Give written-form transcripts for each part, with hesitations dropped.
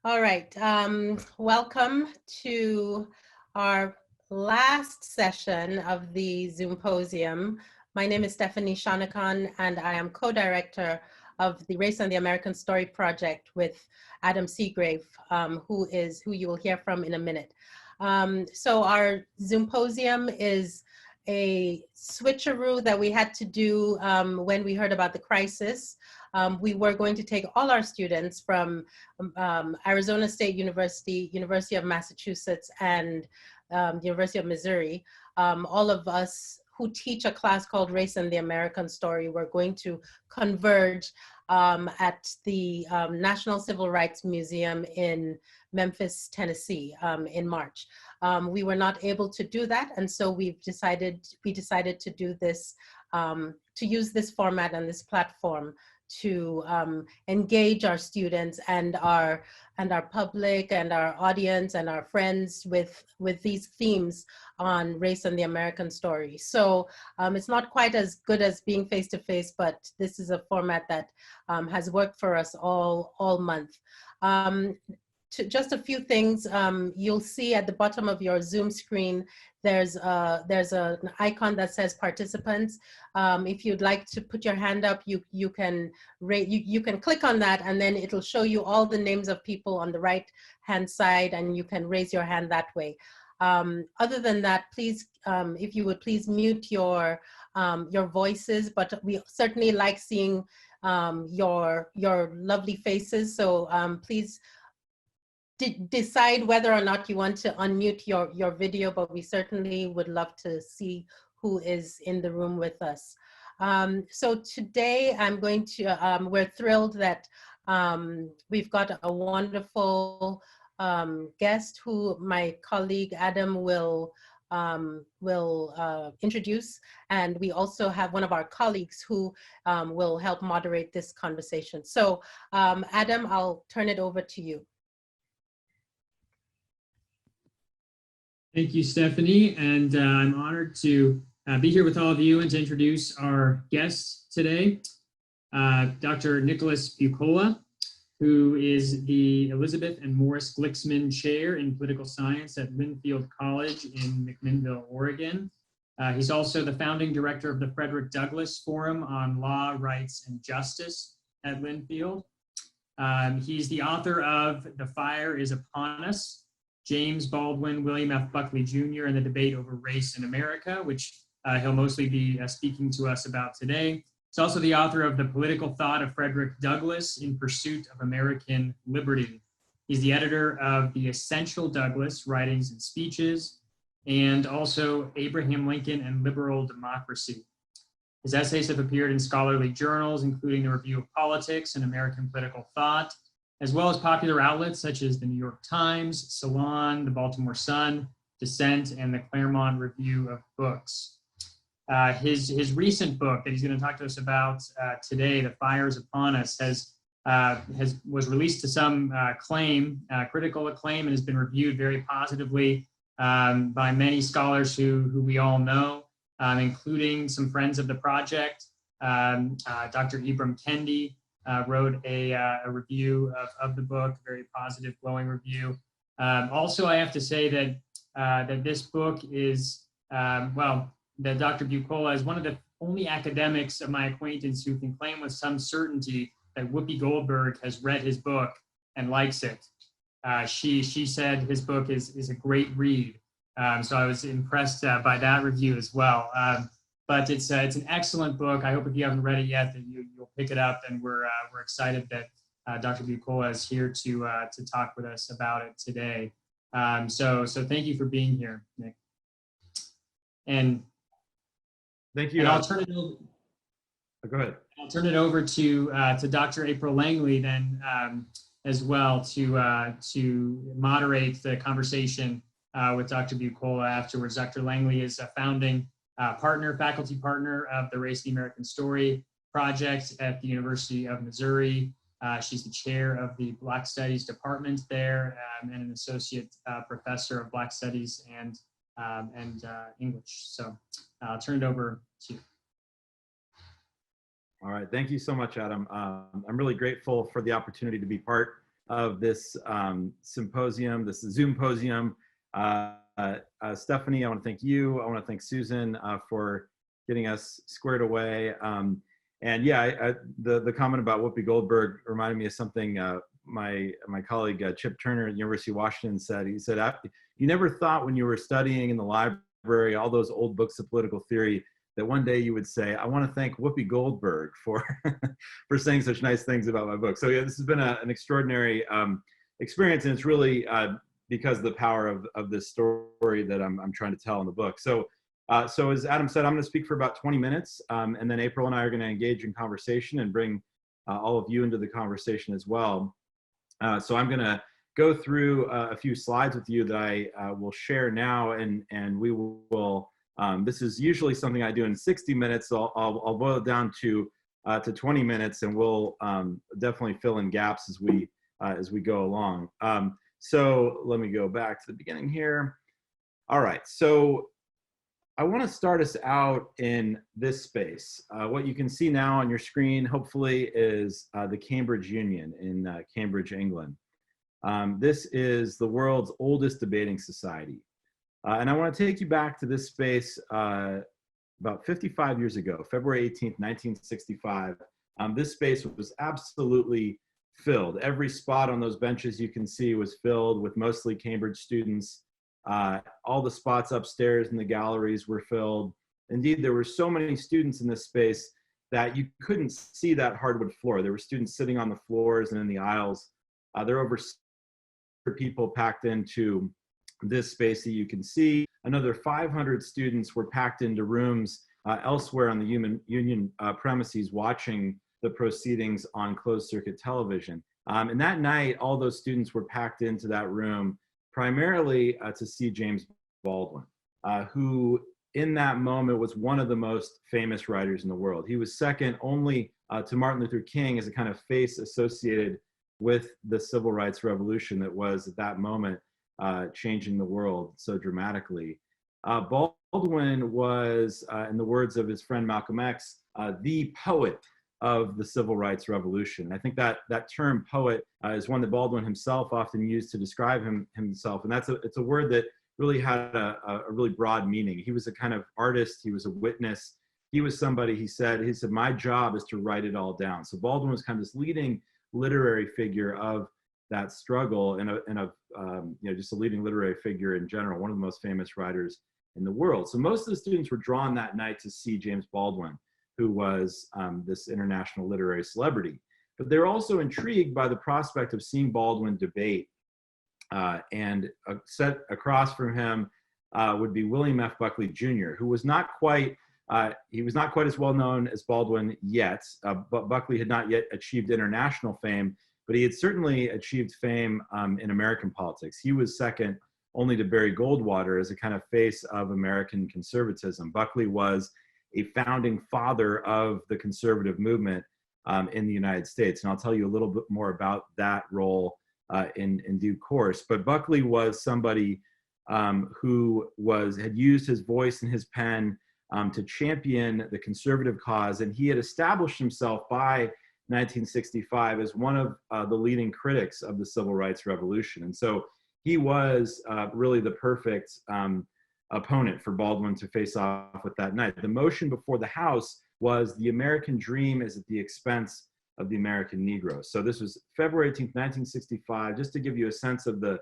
All right. Welcome to our last session of the Zoomposium. My name is Stephanie Shanakan, and I am co-director of the Race and the American Story Project with Adam Seagrave, who you will hear from in a minute. So our Zoomposium is a switcheroo that we had to do when we heard about the crisis. We were going to take all our students from Arizona State University, University of Massachusetts, and University of Missouri. All of us who teach a class called Race and the American Story, we're going to converge at the National Civil Rights Museum in Memphis, Tennessee in March. We were not able to do that, and so we decided to do this, to use this format and this platform to engage our students and our public and our audience and our friends with these themes on race and the American story. So it's not quite as good as being face-to-face, but this is a format that has worked for us all month. Just a few things, you'll see at the bottom of your Zoom screen, there's an icon that says participants. If you'd like to put your hand up, you can click on that, and then it'll show you all the names of people on the right hand side, and you can raise your hand that way. Other than that, please, if you would please mute your voices, but we certainly like seeing your lovely faces. So please decide whether or not you want to unmute your video, but we certainly would love to see who is in the room with us. So today I'm going to, we're thrilled that we've got a wonderful guest who my colleague Adam will introduce, and we also have one of our colleagues who will help moderate this conversation. So Adam, I'll turn it over to you. Thank you, Stephanie, and I'm honored to be here with all of you and to introduce our guest today, Dr. Nicholas Buccola, who is the Elizabeth and Morris Glicksman Chair in Political Science at Linfield College in McMinnville, Oregon. He's also the founding director of the Frederick Douglass Forum on Law, Rights, and Justice at Linfield. He's the author of The Fire is Upon Us, James Baldwin-William F. Buckley Jr. and the Debate Over Race in America, which he'll mostly be speaking to us about today. He's also the author of The Political Thought of Frederick Douglass in Pursuit of American Liberty. He's the editor of The Essential Douglass, Writings and Speeches, and also Abraham Lincoln and Liberal Democracy. His essays have appeared in scholarly journals, including the Review of Politics and American Political Thought, as well as popular outlets such as the New York Times, Salon, the Baltimore Sun, Dissent, and the Claremont Review of Books. His recent book that he's going to talk to us about today, The Fire is Upon Us, was released to some critical acclaim, and has been reviewed very positively by many scholars who we all know, including some friends of the project. Dr. Ibram Kendi wrote a review of the book, very positive, glowing review. Also, I have to say that that this book is, that Dr. Buccola is one of the only academics of my acquaintance who can claim with some certainty that Whoopi Goldberg has read his book and likes it. She said his book is a great read. So I was impressed by that review as well. But it's an excellent book. I hope if you haven't read it yet that you'll pick it up, and we're excited that Dr. Buccola is here to talk with us about it today. So thank you for being here, Nick. And thank you. And I'll turn it over. Go ahead. I'll turn it over to Dr. April Langley then as well to moderate the conversation with Dr. Buccola afterwards. Dr. Langley is a founding faculty partner of the Race and the American Story Project at the University of Missouri. She's the chair of the Black Studies department there and an associate professor of Black Studies and English. So I'll turn it over to you. All right, thank you so much, Adam. I'm really grateful for the opportunity to be part of this symposium, this Zoomposium. Stephanie, I want to thank you. I want to thank Susan for getting us squared away. And yeah, the comment about Whoopi Goldberg reminded me of something my colleague Chip Turner at the University of Washington said. He said, you never thought when you were studying in the library all those old books of political theory that one day you would say, I want to thank Whoopi Goldberg for for saying such nice things about my book. So yeah, this has been an extraordinary experience, and it's really because of the power of this story that I'm trying to tell in the book. So as Adam said, I'm going to speak for about 20 minutes, and then April and I are going to engage in conversation and bring all of you into the conversation as well. So I'm going to go through a few slides with you that I will share now, and we will. This is usually something I do in 60 minutes. So I'll boil it down to 20 minutes, and we'll definitely fill in gaps as we go along. So let me go back to the beginning here. All right, so I want to start us out in this space. What you can see now on your screen, hopefully, is the Cambridge Union in Cambridge, England. This is the world's oldest debating society. And I want to take you back to this space about 55 years ago, February 18th, 1965. This space was absolutely filled. Every spot on those benches you can see was filled with mostly Cambridge students. All the spots upstairs in the galleries were filled. Indeed, there were so many students in this space that you couldn't see that hardwood floor. There were students sitting on the floors and in the aisles. There were over 600 people packed into this space that you can see. Another 500 students were packed into rooms elsewhere on the Union premises watching the proceedings on closed circuit television. And that night, all those students were packed into that room primarily to see James Baldwin, who in that moment was one of the most famous writers in the world. He was second only to Martin Luther King as a kind of face associated with the civil rights revolution that was at that moment changing the world so dramatically. Baldwin was, in the words of his friend Malcolm X, the poet of the civil rights revolution. I think that term poet is one that Baldwin himself often used to describe himself, and it's a word that really had a really broad meaning. He was a kind of artist. He was a witness. He was somebody. He said, my job is to write it all down. So Baldwin was kind of this leading literary figure of that struggle, and just a leading literary figure in general, one of the most famous writers in the world. So most of the students were drawn that night to see James Baldwin, who was this international literary celebrity. But they're also intrigued by the prospect of seeing Baldwin debate. And set across from him would be William F. Buckley Jr., who was not quite as well known as Baldwin yet, but Buckley had not yet achieved international fame, but he had certainly achieved fame in American politics. He was second only to Barry Goldwater as a kind of face of American conservatism. Buckley was a founding father of the conservative movement in the United States. And I'll tell you a little bit more about that role in due course. But Buckley was somebody who had used his voice and his pen to champion the conservative cause. And he had established himself by 1965 as one of the leading critics of the civil rights revolution. And so he was really the perfect opponent for Baldwin to face off with that night. The motion before the House was the American dream is at the expense of the American Negro. So this was February 18th, 1965. Just to give you a sense of the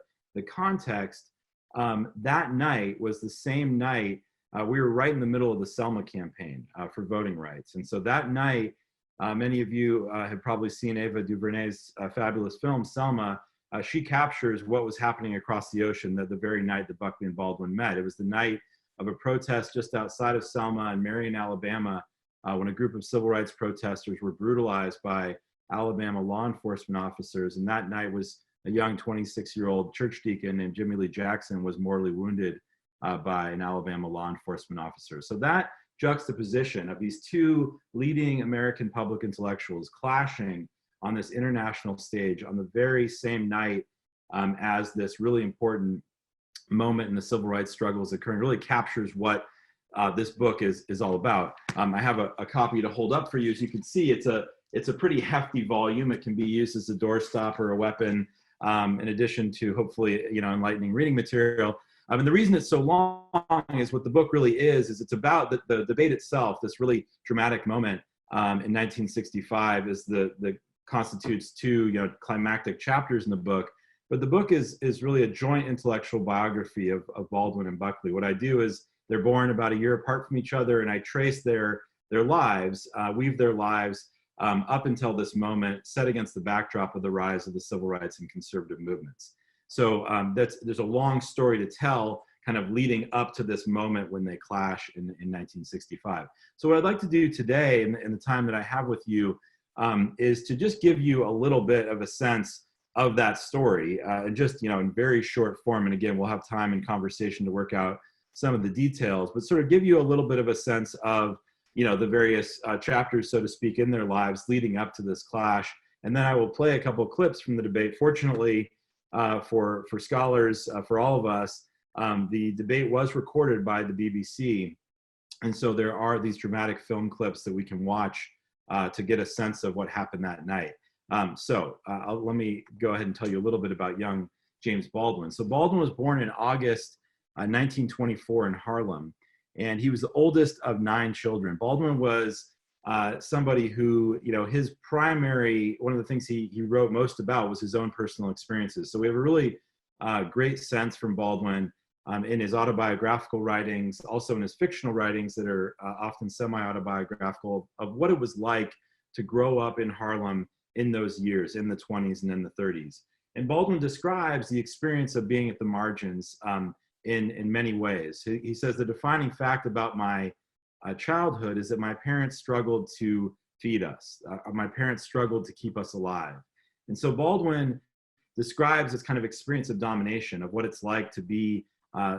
context, that night was the same night we were right in the middle of the Selma campaign for voting rights. And so that night, many of you have probably seen Ava DuVernay's fabulous film, Selma. She captures what was happening across the ocean the very night that Buckley and Baldwin met. It was the night of a protest just outside of Selma in Marion, Alabama, when a group of civil rights protesters were brutalized by Alabama law enforcement officers. And that night was a young 26-year-old church deacon named Jimmy Lee Jackson was mortally wounded by an Alabama law enforcement officer. So that juxtaposition of these two leading American public intellectuals clashing on this international stage on the very same night as this really important moment in the civil rights struggles occurring really captures what this book is all about. I have a copy to hold up for you. As you can see, it's It's a pretty hefty volume. It can be used as a doorstop or a weapon, in addition to hopefully, enlightening reading material. And the reason it's so long is what the book really is it's about the debate itself, this really dramatic moment in 1965 is the constitutes two, climactic chapters in the book. But the book is really a joint intellectual biography of Baldwin and Buckley. What I do is they're born about a year apart from each other, and I trace their lives, weave their lives up until this moment, set against the backdrop of the rise of the civil rights and conservative movements. So there's a long story to tell, kind of leading up to this moment when they clash in 1965. So what I'd like to do today, in the time that I have with you, is to just give you a little bit of a sense of that story, and just in very short form. And again, we'll have time and conversation to work out some of the details, but sort of give you a little bit of a sense of the various chapters, so to speak, in their lives leading up to this clash. And then I will play a couple of clips from the debate. Fortunately, for scholars, for all of us, the debate was recorded by the BBC. And so there are these dramatic film clips that we can watch to get a sense of what happened that night. Let me go ahead and tell you a little bit about young James Baldwin. So Baldwin was born in August 1924 in Harlem, and he was the oldest of 9 children. Baldwin was somebody who, his primary, one of the things he wrote most about was his own personal experiences. So we have a really great sense from Baldwin in his autobiographical writings, also in his fictional writings that are often semi-autobiographical, of what it was like to grow up in Harlem in those years, in the 20s and in the 30s. And Baldwin describes the experience of being at the margins in many ways. He says, the defining fact about my childhood is that my parents struggled to feed us. My parents struggled to keep us alive. And so Baldwin describes this kind of experience of domination, of what it's like to be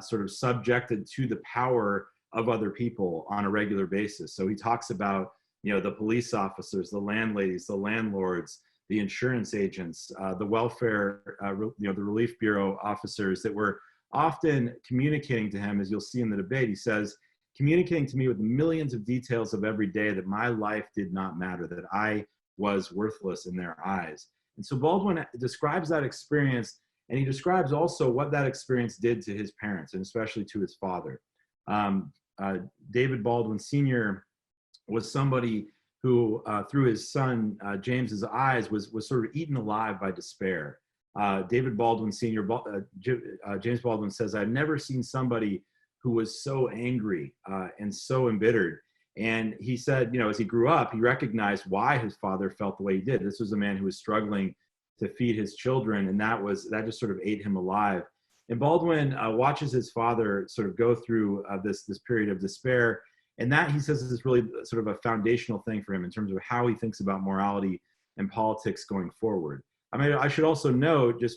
sort of subjected to the power of other people on a regular basis. So he talks about, the police officers, the landladies, the landlords, the insurance agents, the welfare, the relief bureau officers that were often communicating to him, as you'll see in the debate. He says, communicating to me with millions of details of every day that my life did not matter, that I was worthless in their eyes. And so Baldwin describes that experience, and he describes also what that experience did to his parents, and especially to his father. David Baldwin Sr. was somebody who, through his son James's eyes, was sort of eaten alive by despair. David Baldwin Sr., James Baldwin says, I've never seen somebody who was so angry and so embittered. And he said, as he grew up, he recognized why his father felt the way he did. This was a man who was struggling to feed his children, and that just sort of ate him alive. And Baldwin watches his father sort of go through this period of despair. And that, he says, is really sort of a foundational thing for him in terms of how he thinks about morality and politics going forward. I mean, I should also note, I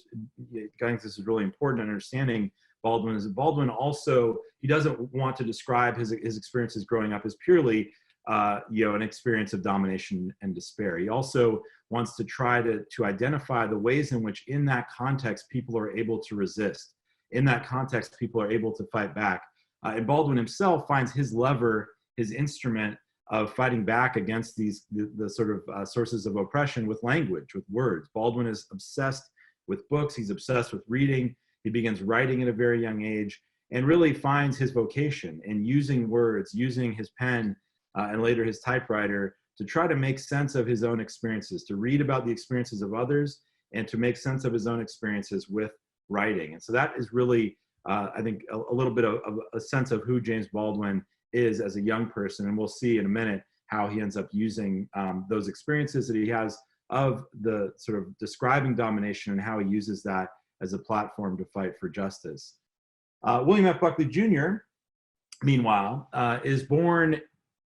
think this is really important in understanding Baldwin, is that Baldwin also, he doesn't want to describe his experiences growing up as purely, an experience of domination and despair. He also wants to try to identify the ways in which, in that context, people are able to resist. In that context, people are able to fight back. And Baldwin himself finds his lever, his instrument of fighting back against the sort of sources of oppression with language, with words. Baldwin is obsessed with books. He's obsessed with reading. He begins writing at a very young age and really finds his vocation in using words, using his pen, and later his typewriter to try to make sense of his own experiences, to read about the experiences of others, and to make sense of his own experiences with writing. And so that is really, I think, a little bit of a sense of who James Baldwin is as a young person. And we'll see in a minute how he ends up using those experiences that he has of the sort of describing domination and how he uses that as a platform to fight for justice. William F. Buckley Jr., meanwhile, is born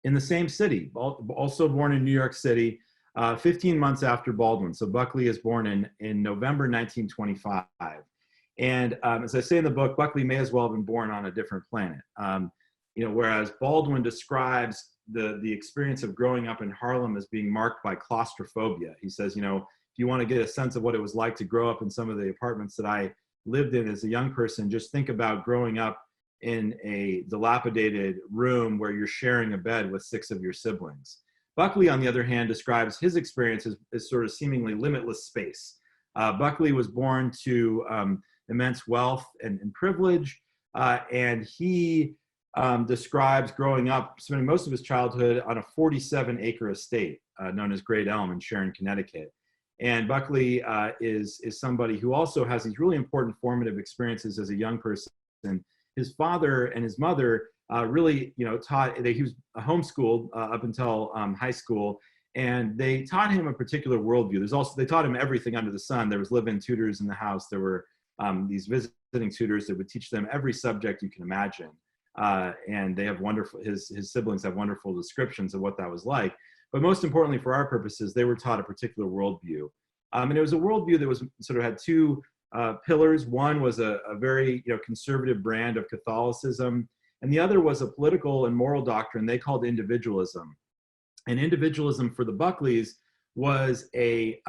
in the same city, also born in New York City, 15 months after Baldwin. So Buckley is born in November 1925. And as I say in the book, Buckley may as well have been born on a different planet. Whereas Baldwin describes the experience of growing up in Harlem as being marked by claustrophobia. He says, if you want to get a sense of what it was like to grow up in some of the apartments that I lived in as a young person, just think about growing up in a dilapidated room where you're sharing a bed with 6 of your siblings. Buckley, on the other hand, describes his experience as sort of seemingly limitless space. Buckley was born to immense wealth and privilege, and he describes growing up, spending most of his childhood on a 47-acre estate known as Great Elm in Sharon, Connecticut. And Buckley is somebody who also has these really important formative experiences as a young person. His father and his mother really, taught. He was homeschooled up until high school, and they taught him a particular worldview. They taught him everything under the sun. There was live-in tutors in the house. There were these visiting tutors that would teach them every subject you can imagine. And they have his siblings have wonderful descriptions of what that was like. But most importantly, for our purposes, they were taught a particular worldview. And it was a worldview that was sort of had two pillars. One was a very conservative brand of Catholicism, and the other was a political and moral doctrine they called individualism. And individualism for the Buckleys was a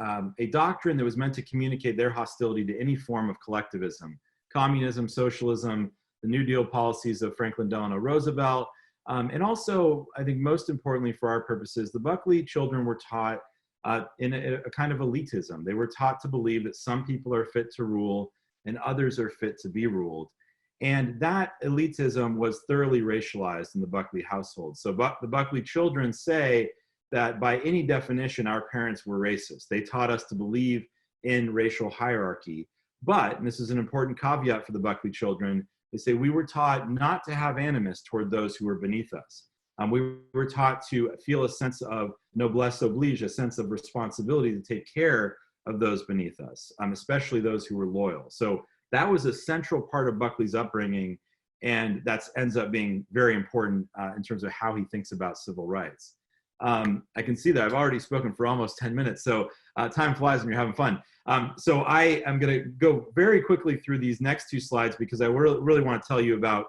doctrine that was meant to communicate their hostility to any form of collectivism, communism, socialism, the New Deal policies of Franklin Delano Roosevelt. And also, I think most importantly for our purposes, the Buckley children were taught in a kind of elitism. They were taught to believe that some people are fit to rule and others are fit to be ruled. And that elitism was thoroughly racialized in the Buckley household. So the Buckley children say that by any definition, our parents were racist. They taught us to believe in racial hierarchy. But, and this is an important caveat for the Buckley children, they say we were taught not to have animus toward those who were beneath us. We were taught to feel a sense of noblesse oblige, a sense of responsibility to take care of those beneath us, especially those who were loyal. So that was a central part of Buckley's upbringing, and that ends up being very important in terms of how he thinks about civil rights. I can see that I've already spoken for almost 10 minutes, so time flies when you're having fun. So I am going to go very quickly through these next two slides because I really want to tell you about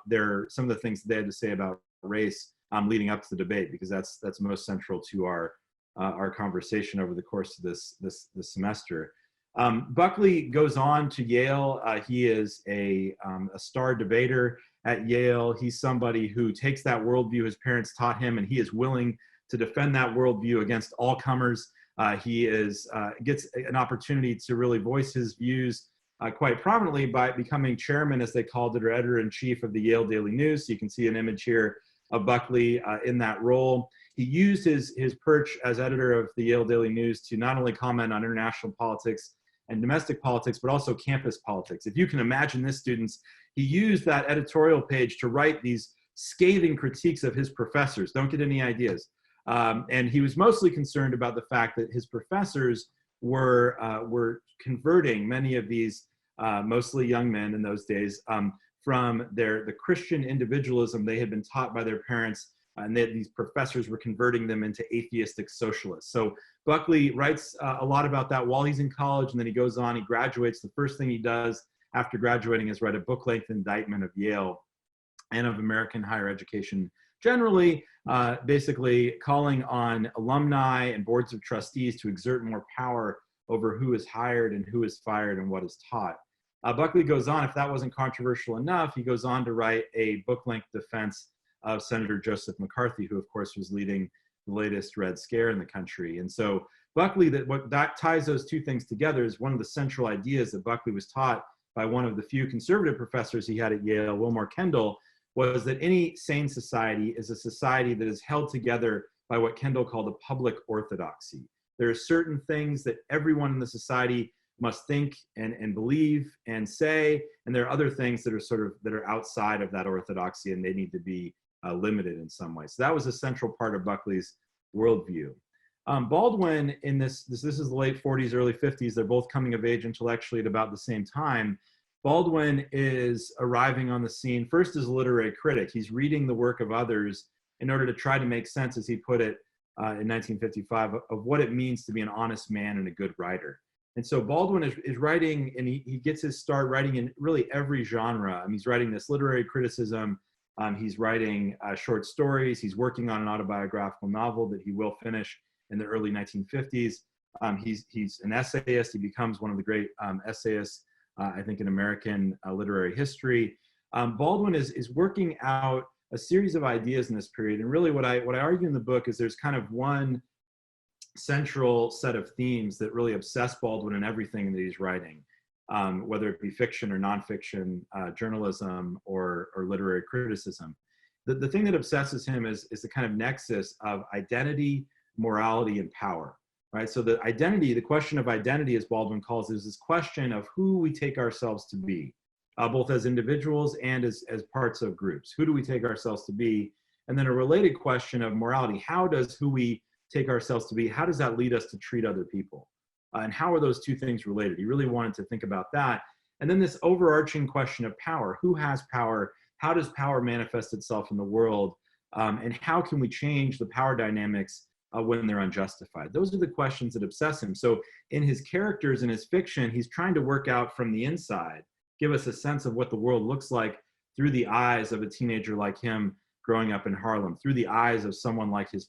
some of the things that they had to say about race leading up to the debate, because that's most central to our conversation over the course of this semester. Buckley goes on to Yale. He is a star debater at Yale. He's somebody who takes that worldview his parents taught him, and he is willing to defend that worldview against all comers. He gets an opportunity to really voice his views quite prominently by becoming chairman, as they called it, or editor-in-chief of the Yale Daily News. So you can see an image here of Buckley in that role. He used his perch as editor of the Yale Daily News to not only comment on international politics and domestic politics, but also campus politics. If you can imagine this, students, he used that editorial page to write these scathing critiques of his professors. Don't get any ideas. And he was mostly concerned about the fact that his professors were converting many of these mostly young men in those days from the Christian individualism they had been taught by their parents, and these professors were converting them into atheistic socialists. So Buckley writes a lot about that while he's in college, and then he goes on, he graduates. The first thing he does after graduating is write a book-length indictment of Yale and of American higher education generally, basically calling on alumni and boards of trustees to exert more power over who is hired and who is fired and what is taught. Buckley goes on, if that wasn't controversial enough, he goes on to write a book-length defense of Senator Joseph McCarthy, who of course was leading the latest Red Scare in the country. And so Buckley, that ties those two things together is one of the central ideas that Buckley was taught by one of the few conservative professors he had at Yale, Wilmore Kendall, was that any sane society is a society that is held together by what Kendall called a public orthodoxy. There are certain things that everyone in the society must think and believe and say, and there are other things that are outside of that orthodoxy, and they need to be limited in some way. So that was a central part of Buckley's worldview. Baldwin, this is the late 40s, early 50s. They're both coming of age intellectually at about the same time. Baldwin is arriving on the scene first as a literary critic. He's reading the work of others in order to try to make sense, as he put it in 1955, of what it means to be an honest man and a good writer. And so Baldwin is writing, and he gets his start writing in really every genre. He's writing this literary criticism. He's writing short stories. He's working on an autobiographical novel that he will finish in the early 1950s. He's an essayist. He becomes one of the great essayists, I think, in American literary history. Baldwin is working out a series of ideas in this period. And really what I argue in the book is there's kind of one central set of themes that really obsess Baldwin in everything that he's writing, whether it be fiction or nonfiction, journalism or literary criticism. The thing that obsesses him is the kind of nexus of identity, morality, and power, right? So the question of identity, as Baldwin calls it, is this question of who we take ourselves to be, both as individuals and as parts of groups. Who do we take ourselves to be? And then a related question of morality. How does who we take ourselves to be, how does that lead us to treat other people? And how are those two things related? He really wanted to think about that. And then this overarching question of power. Who has power? How does power manifest itself in the world? And how can we change the power dynamics when they're unjustified? Those are the questions that obsess him. So in his characters, in his fiction, he's trying to work out from the inside, give us a sense of what the world looks like through the eyes of a teenager like him growing up in Harlem, through the eyes of someone like his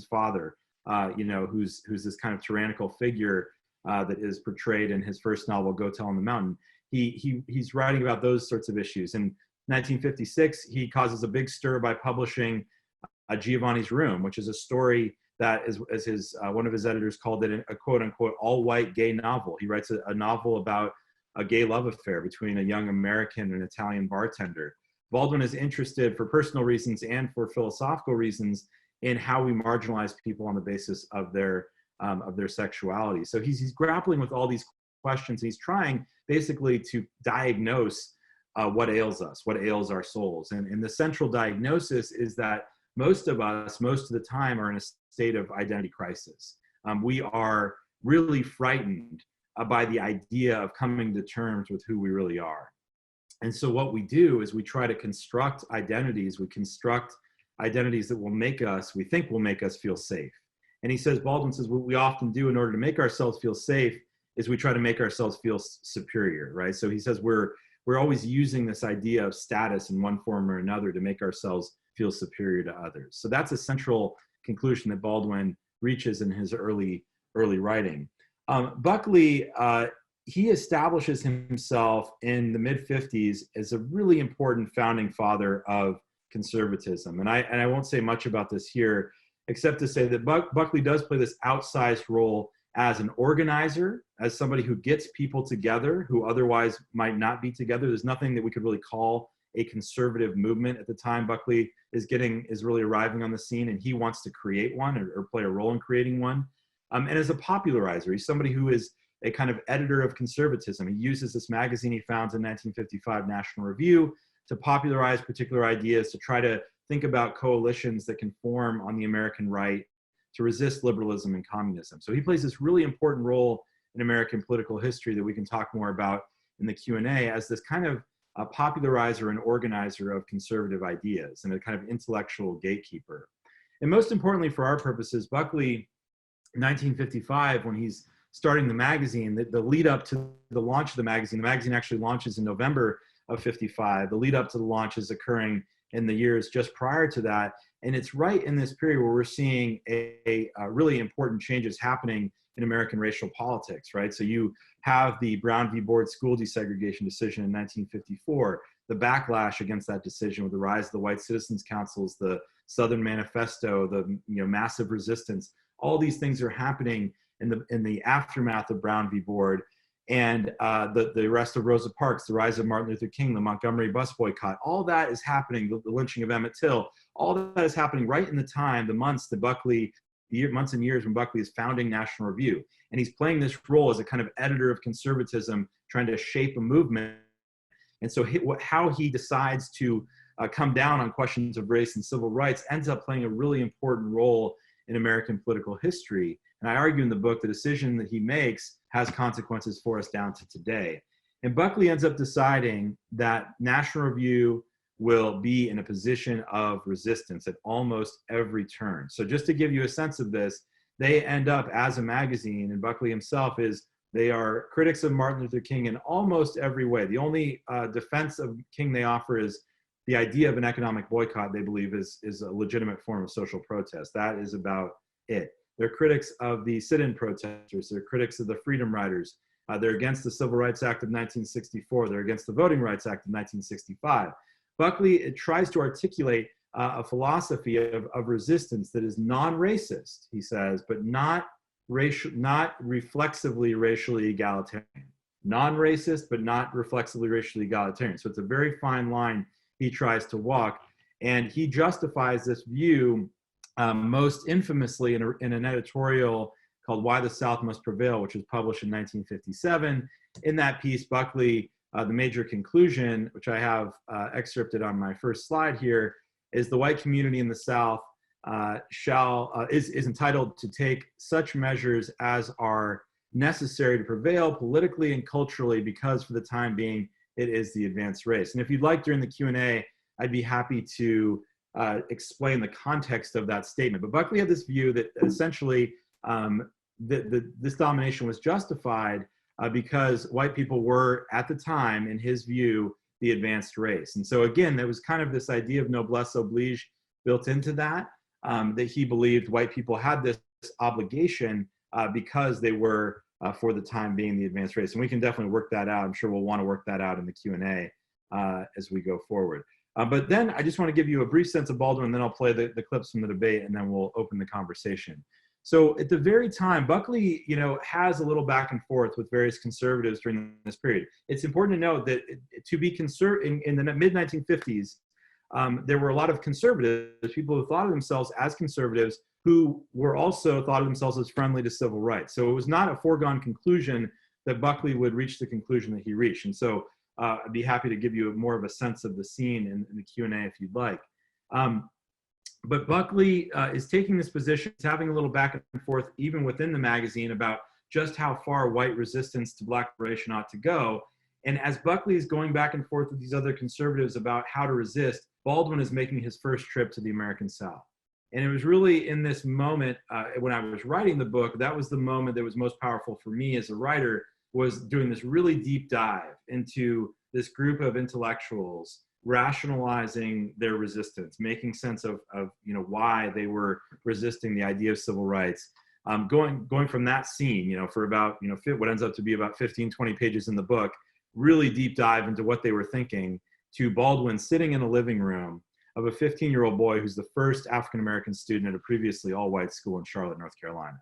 father, who's this kind of tyrannical figure that is portrayed in his first novel, Go Tell on the Mountain. He's writing about those sorts of issues. In 1956, he causes a big stir by publishing Giovanni's Room, which is a story that, as one of his editors called it, a quote-unquote all-white gay novel. He writes a novel about a gay love affair between a young American and Italian bartender. Baldwin is interested, for personal reasons and for philosophical reasons, in how we marginalize people on the basis of their sexuality. So he's grappling with all these questions. He's trying basically to diagnose what ails us, what ails our souls. And the central diagnosis is that most of us, most of the time, are in a state of identity crisis. We are really frightened by the idea of coming to terms with who we really are. And so what we do is we try to construct identities. We construct identities that we think will make us feel safe. And he says, Baldwin says, what we often do in order to make ourselves feel safe is we try to make ourselves feel superior, right? So he says we're always using this idea of status in one form or another to make ourselves feel superior to others. So that's a central conclusion that Baldwin reaches in his early writing. Buckley, he establishes himself in the mid-50s as a really important founding father of conservatism. And I won't say much about this here, except to say that Buckley does play this outsized role as an organizer, as somebody who gets people together who otherwise might not be together. There's nothing that we could really call a conservative movement at the time. Buckley is really arriving on the scene, and he wants to create one or play a role in creating one. And as a popularizer, he's somebody who is a kind of editor of conservatism. He uses this magazine he founds in 1955, National Review, to popularize particular ideas, to try to think about coalitions that can form on the American right to resist liberalism and communism. So he plays this really important role in American political history that we can talk more about in the Q&A as this kind of a popularizer and organizer of conservative ideas and a kind of intellectual gatekeeper. And most importantly for our purposes, Buckley, in 1955, when he's starting the magazine, the lead up to the launch of the magazine actually launches in November of 55. The lead up to the launch is occurring in the years just prior to that. And it's right in this period where we're seeing a really important changes happening in American racial politics, right? So you have the Brown v. Board school desegregation decision in 1954, the backlash against that decision with the rise of the White Citizens Councils, the Southern Manifesto, the massive resistance. All these things are happening in the aftermath of Brown v. Board, and the arrest of Rosa Parks, the rise of Martin Luther King, the Montgomery bus boycott. All that is happening, the lynching of Emmett Till. All that is happening right in the time, the months and years when Buckley is founding National Review. And he's playing this role as a kind of editor of conservatism, trying to shape a movement. And so how he decides to come down on questions of race and civil rights ends up playing a really important role in American political history. And I argue in the book, the decision that he makes has consequences for us down to today. And Buckley ends up deciding that National Review will be in a position of resistance at almost every turn. So just to give you a sense of this, they end up as a magazine, and Buckley himself they are critics of Martin Luther King in almost every way. The only defense of King they offer is the idea of an economic boycott. They believe is a legitimate form of social protest. That is about it. They're critics of the sit-in protesters. They're critics of the Freedom Riders. They're against the Civil Rights Act of 1964. They're against the Voting Rights Act of 1965. Buckley tries to articulate a philosophy of resistance that is non-racist, he says, but not reflexively racially egalitarian. Non-racist, but not reflexively racially egalitarian. So it's a very fine line he tries to walk. And he justifies this view most infamously in an editorial called Why the South Must Prevail, which was published in 1957. In that piece, Buckley, the major conclusion, which I have excerpted on my first slide here, is the white community in the South is entitled to take such measures as are necessary to prevail politically and culturally, because for the time being, it is the advanced race. And if you'd like, during the Q&A, I'd be happy to explain the context of that statement. But Buckley had this view that essentially this domination was justified because white people were, at the time, in his view, the advanced race. And so again, there was kind of this idea of noblesse oblige built into that, that he believed white people had this obligation because they were, for the time being, the advanced race. And we can definitely work that out. I'm sure we'll want to work that out in the Q&A as we go forward. But then I just want to give you a brief sense of Baldwin, and then I'll play the clips from the debate, and then we'll open the conversation. So at the very time, Buckley, has a little back and forth with various conservatives during this period. It's important to note that to be in the mid-1950s, there were a lot of conservatives, people who thought of themselves as conservatives, who were also thought of themselves as friendly to civil rights. So it was not a foregone conclusion that Buckley would reach the conclusion that he reached. And so I'd be happy to give you more of a sense of the scene in the Q&A if you'd like. But Buckley is taking this position, he's having a little back and forth even within the magazine about just how far white resistance to Black liberation ought to go. And as Buckley is going back and forth with these other conservatives about how to resist, Baldwin is making his first trip to the American South. And it was really in this moment, when I was writing the book, that was the moment that was most powerful for me as a writer, was doing this really deep dive into this group of intellectuals rationalizing their resistance, making sense of why they were resisting the idea of civil rights. Going from that scene, for about, what ends up to be about 15, 20 pages in the book, really deep dive into what they were thinking, to Baldwin sitting in a living room of a 15-year-old boy who's the first African-American student at a previously all-white school in Charlotte, North Carolina.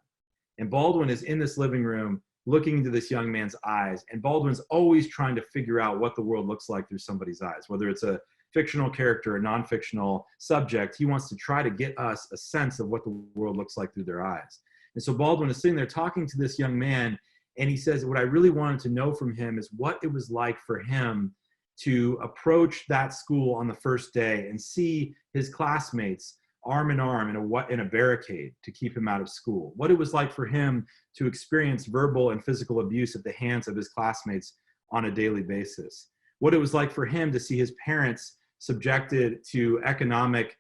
And Baldwin is in this living room looking into this young man's eyes, and Baldwin's always trying to figure out what the world looks like through somebody's eyes, whether it's a fictional character or non-fictional subject. He wants to try to get us a sense of what the world looks like through their eyes. And so Baldwin is sitting there talking to this young man, and he says, what I really wanted to know from him is what it was like for him to approach that school on the first day and see his classmates arm in arm in a barricade to keep him out of school. What it was like for him to experience verbal and physical abuse at the hands of his classmates on a daily basis. What it was like for him to see his parents subjected to economic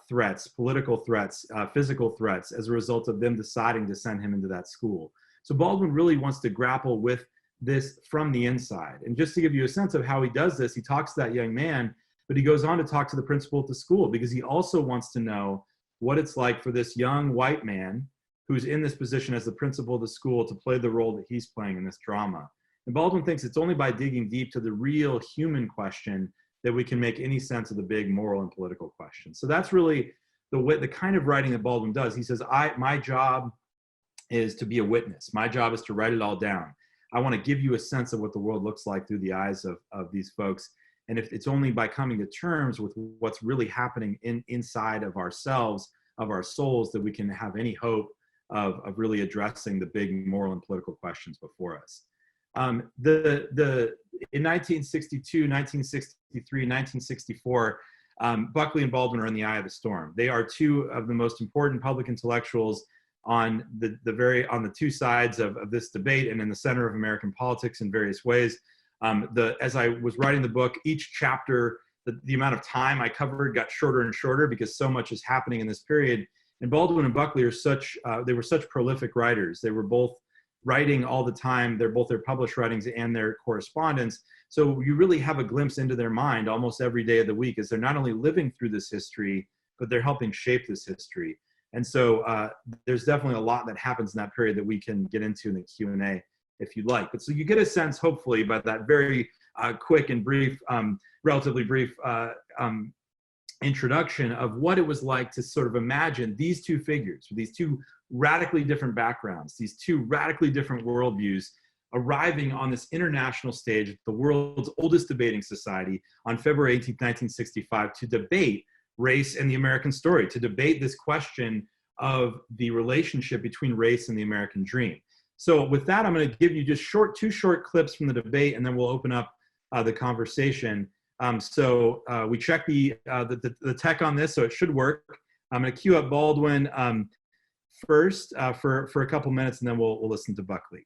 threats, political threats, physical threats as a result of them deciding to send him into that school. So Baldwin really wants to grapple with this from the inside. And just to give you a sense of how he does this, he talks to that young man, but he goes on to talk to the principal at the school, because he also wants to know what it's like for this young white man who's in this position as the principal of the school to play the role that he's playing in this drama. And Baldwin thinks it's only by digging deep to the real human question that we can make any sense of the big moral and political questions. So that's really the kind of writing that Baldwin does. He says, my job is to be a witness. My job is to write it all down. I want to give you a sense of what the world looks like through the eyes of these folks. And if it's only by coming to terms with what's really happening inside of ourselves, of our souls, that we can have any hope of really addressing the big moral and political questions before us. In 1962, 1963, 1964, Buckley and Baldwin are in the eye of the storm. They are two of the most important public intellectuals on the two sides of this debate, and in the center of American politics in various ways. As I was writing the book, each chapter, the amount of time I covered got shorter and shorter because so much is happening in this period. And Baldwin and Buckley are they were such prolific writers. They were both writing all the time. They're both their published writings and their correspondence. So you really have a glimpse into their mind almost every day of the week, as they're not only living through this history, but they're helping shape this history. And so there's definitely a lot that happens in that period that we can get into in the Q&A if you'd like. But so you get a sense, hopefully, by that very quick and brief, relatively brief introduction of what it was like to sort of imagine these two figures, these two radically different backgrounds, these two radically different worldviews arriving on this international stage, the world's oldest debating society, on February 18, 1965, to debate race and the American story, to debate this question of the relationship between race and the American dream. So with that, I'm going to give you just two short clips from the debate, and then we'll open up the conversation. We checked the tech on this, so it should work. I'm going to cue up Baldwin first for a couple minutes, and then we'll listen to Buckley.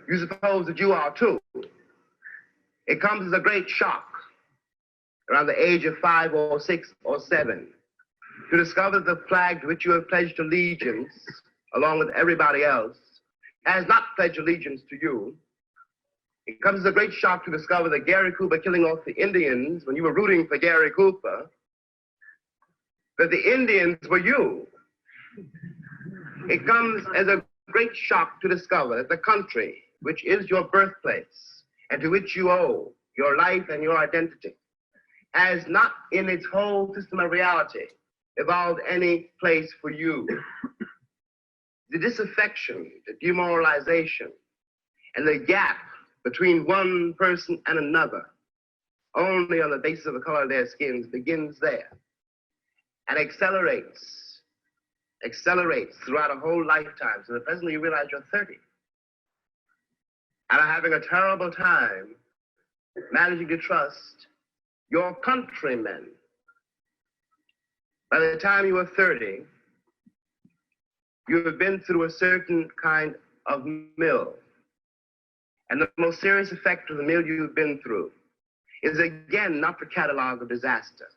You suppose that you are too. It comes as a great shock around the age of 5 or 6 or 7 to discover that the flag to which you have pledged allegiance, along with everybody else, has not pledged allegiance to you. It comes as a great shock to discover that Gary Cooper killing off the Indians when you were rooting for Gary Cooper, that the Indians were you. It comes as a great shock to discover that the country, which is your birthplace and to which you owe your life and your identity, has not in its whole system of reality evolved any place for you. The disaffection, the demoralization, and the gap between one person and another, only on the basis of the color of their skins, begins there and accelerates throughout a whole lifetime, so that presently you realize you're 30 and are having a terrible time managing to trust your countrymen. By the time you are 30, you have been through a certain kind of mill. And the most serious effect of the mill you've been through is, again, not the catalog of disaster.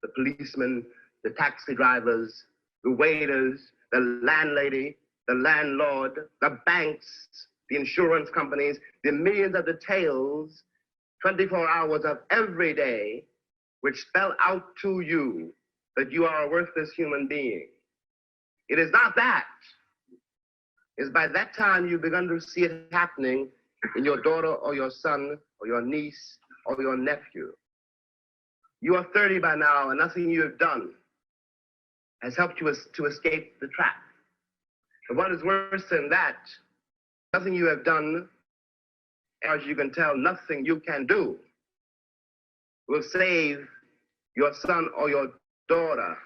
The policemen, the taxi drivers, the waiters, the landlady, the landlord, the banks, the insurance companies, the millions of details, 24 hours of every day, which spell out to you that you are a worthless human being. It is not that. It's by that time you've begun to see it happening in your daughter or your son or your niece or your nephew. You are 30 by now, and nothing you have done has helped you to escape the trap. But what is worse than that, nothing you have done, as you can tell, nothing you can do will save your son or your daughter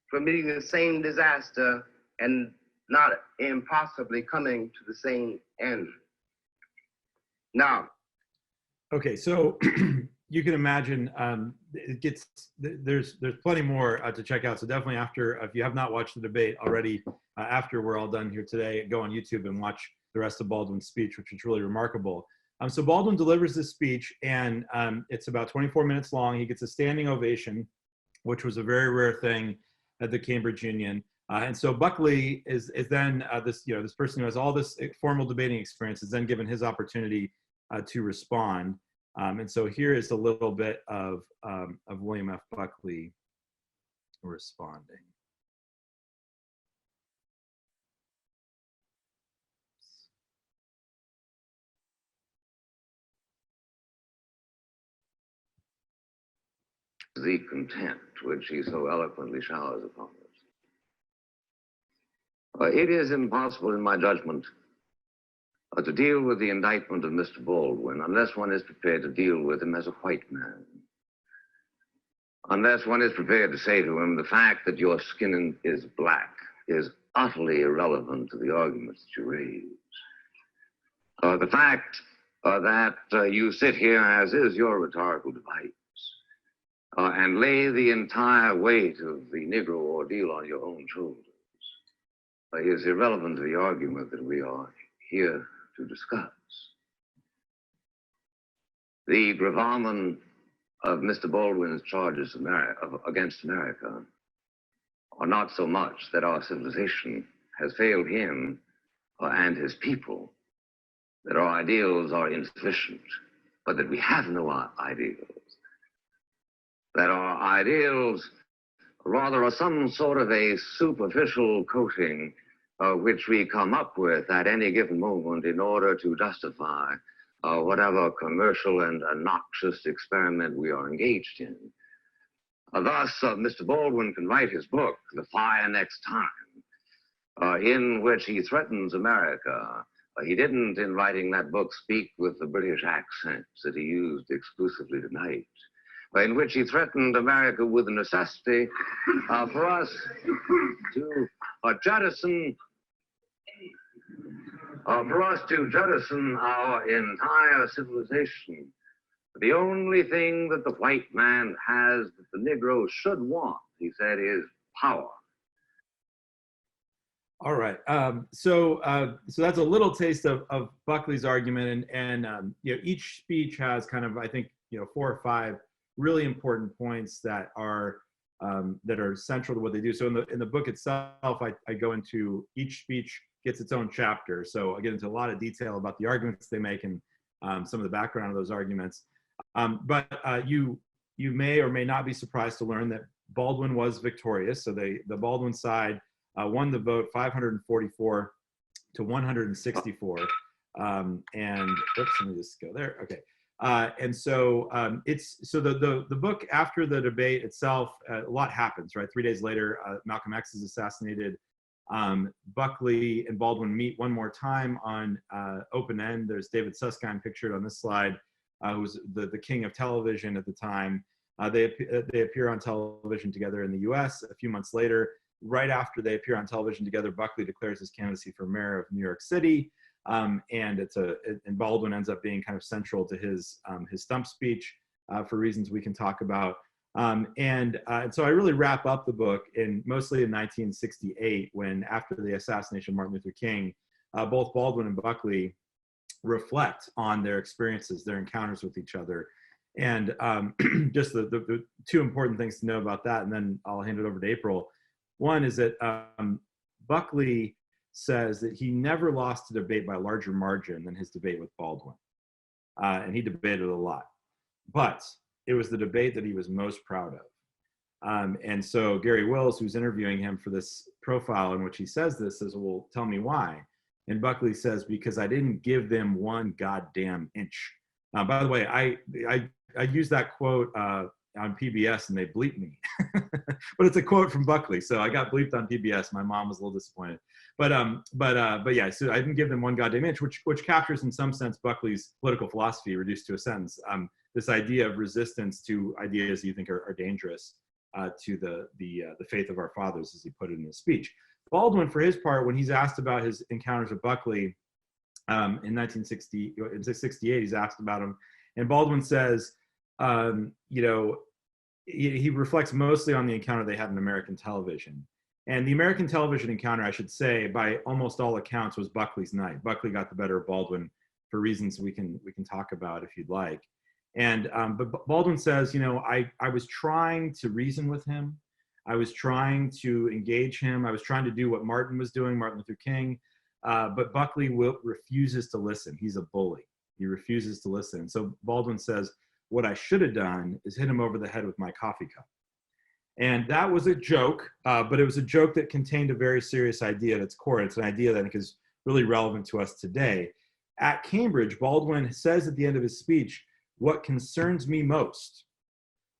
from meeting the same disaster and not impossibly coming to the same end. Now. Okay, so you can imagine there's plenty more to check out. So definitely after, if you have not watched the debate already, after we're all done here today, go on YouTube and watch the rest of Baldwin's speech, which is really remarkable. So Baldwin delivers this speech, and it's about 24 minutes long. He gets a standing ovation, which was a very rare thing at the Cambridge Union. And so Buckley is then this person who has all this formal debating experience is then given his opportunity to respond. And so here is a little bit of William F. Buckley responding. The contempt which he so eloquently showers upon us. It is impossible, in my judgment, to deal with the indictment of Mr. Baldwin unless one is prepared to deal with him as a white man. Unless one is prepared to say to him, the fact that your skin is black is utterly irrelevant to the arguments that you raise. The fact that you sit here, as is your rhetorical device, and lay the entire weight of the Negro ordeal on your own shoulders is irrelevant to the argument that we are here to discuss. The gravamen of Mr. Baldwin's charges against America are not so much that our civilization has failed him and his people, that our ideals are insufficient, but that we have no ideals. That our ideals rather are some sort of a superficial coating which we come up with at any given moment in order to justify whatever commercial and noxious experiment we are engaged in. Thus, Mr. Baldwin can write his book, The Fire Next Time, in which he threatens America. He didn't, in writing that book, speak with the British accents that he used exclusively tonight, in which he threatened America with the necessity for us to jettison our entire civilization. The only thing that the white man has that the Negro should want, he said, is power. All right. So that's a little taste of Buckley's argument, and you know, each speech has kind of, I think, 4 or 5 really important points that are central to what they do. So in the book itself, I go into each speech gets its own chapter. So I get into a lot of detail about the arguments they make and some of the background of those arguments. But you may or may not be surprised to learn that Baldwin was victorious. So the Baldwin side won the vote 544 to 164. And oops, let me just go there. Okay. And so the book, after the debate itself, a lot happens, right? 3 days later, Malcolm X is assassinated. Buckley and Baldwin meet one more time on open end. There's David Susskind pictured on this slide, who was the king of television at the time. They appear on television together in the US. A few months later, right after they appear on television together, Buckley declares his candidacy for mayor of New York City. And Baldwin ends up being kind of central to his stump speech for reasons we can talk about. And so I really wrap up the book mostly in 1968, when after the assassination of Martin Luther King, both Baldwin and Buckley reflect on their experiences, their encounters with each other. And just the 2 important things to know about that, and then I'll hand it over to April. One is that Buckley says that he never lost a debate by a larger margin than his debate with Baldwin. And he debated a lot. But it was the debate that he was most proud of. And so Gary Wills, who's interviewing him for this profile in which he says this, says, well, tell me why. And Buckley says, because I didn't give them one goddamn inch. By the way, I use that quote on PBS and they bleeped me. But it's a quote from Buckley. So I got bleeped on PBS. My mom was a little disappointed. But yeah, so I didn't give them one goddamn inch, which captures in some sense Buckley's political philosophy reduced to a sentence. This idea of resistance to ideas you think are dangerous to the faith of our fathers, as he put it in his speech. Baldwin, for his part, when he's asked about his encounters with Buckley in 1968, he's asked about him, and Baldwin says, he reflects mostly on the encounter they had in American television. And the American television encounter, I should say, by almost all accounts, was Buckley's night. Buckley got the better of Baldwin for reasons we can talk about if you'd like. And but Baldwin says, I was trying to reason with him. I was trying to engage him. I was trying to do what Martin was doing, Martin Luther King. But Buckley refuses to listen. He's a bully. He refuses to listen. And so Baldwin says, what I should have done is hit him over the head with my coffee cup. And that was a joke, but it was a joke that contained a very serious idea at its core. It's an idea that I think is really relevant to us today. At Cambridge, Baldwin says at the end of his speech, what concerns me most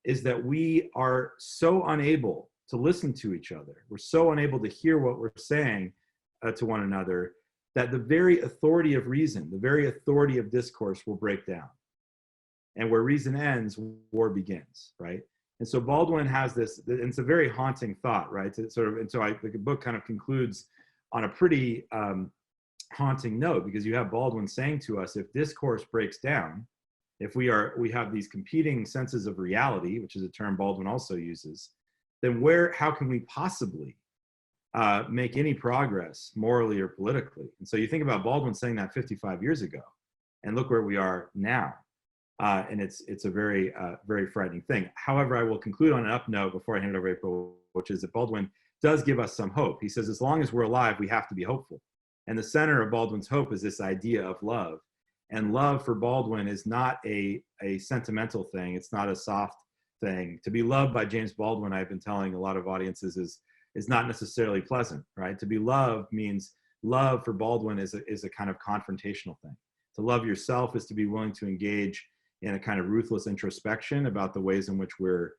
is that we are so unable to listen to each other. We're so unable to hear what we're saying to one another that the very authority of reason, the very authority of discourse will break down. And where reason ends, war begins, right? And so Baldwin has this, and it's a very haunting thought, right? And so the book kind of concludes on a pretty haunting note, because you have Baldwin saying to us, if discourse breaks down, if we have these competing senses of reality, which is a term Baldwin also uses, then how can we possibly make any progress morally or politically? And so you think about Baldwin saying that 55 years ago, and look where we are now. And it's a very, very frightening thing. However, I will conclude on an up note before I hand it over to April, which is that Baldwin does give us some hope. He says, as long as we're alive, we have to be hopeful. And the center of Baldwin's hope is this idea of love. And love for Baldwin is not a sentimental thing. It's not a soft thing. To be loved by James Baldwin, I've been telling a lot of audiences, is is not necessarily pleasant, right? To be loved means love for Baldwin is a kind of confrontational thing. To love yourself is to be willing to engage in a kind of ruthless introspection about the ways in which we're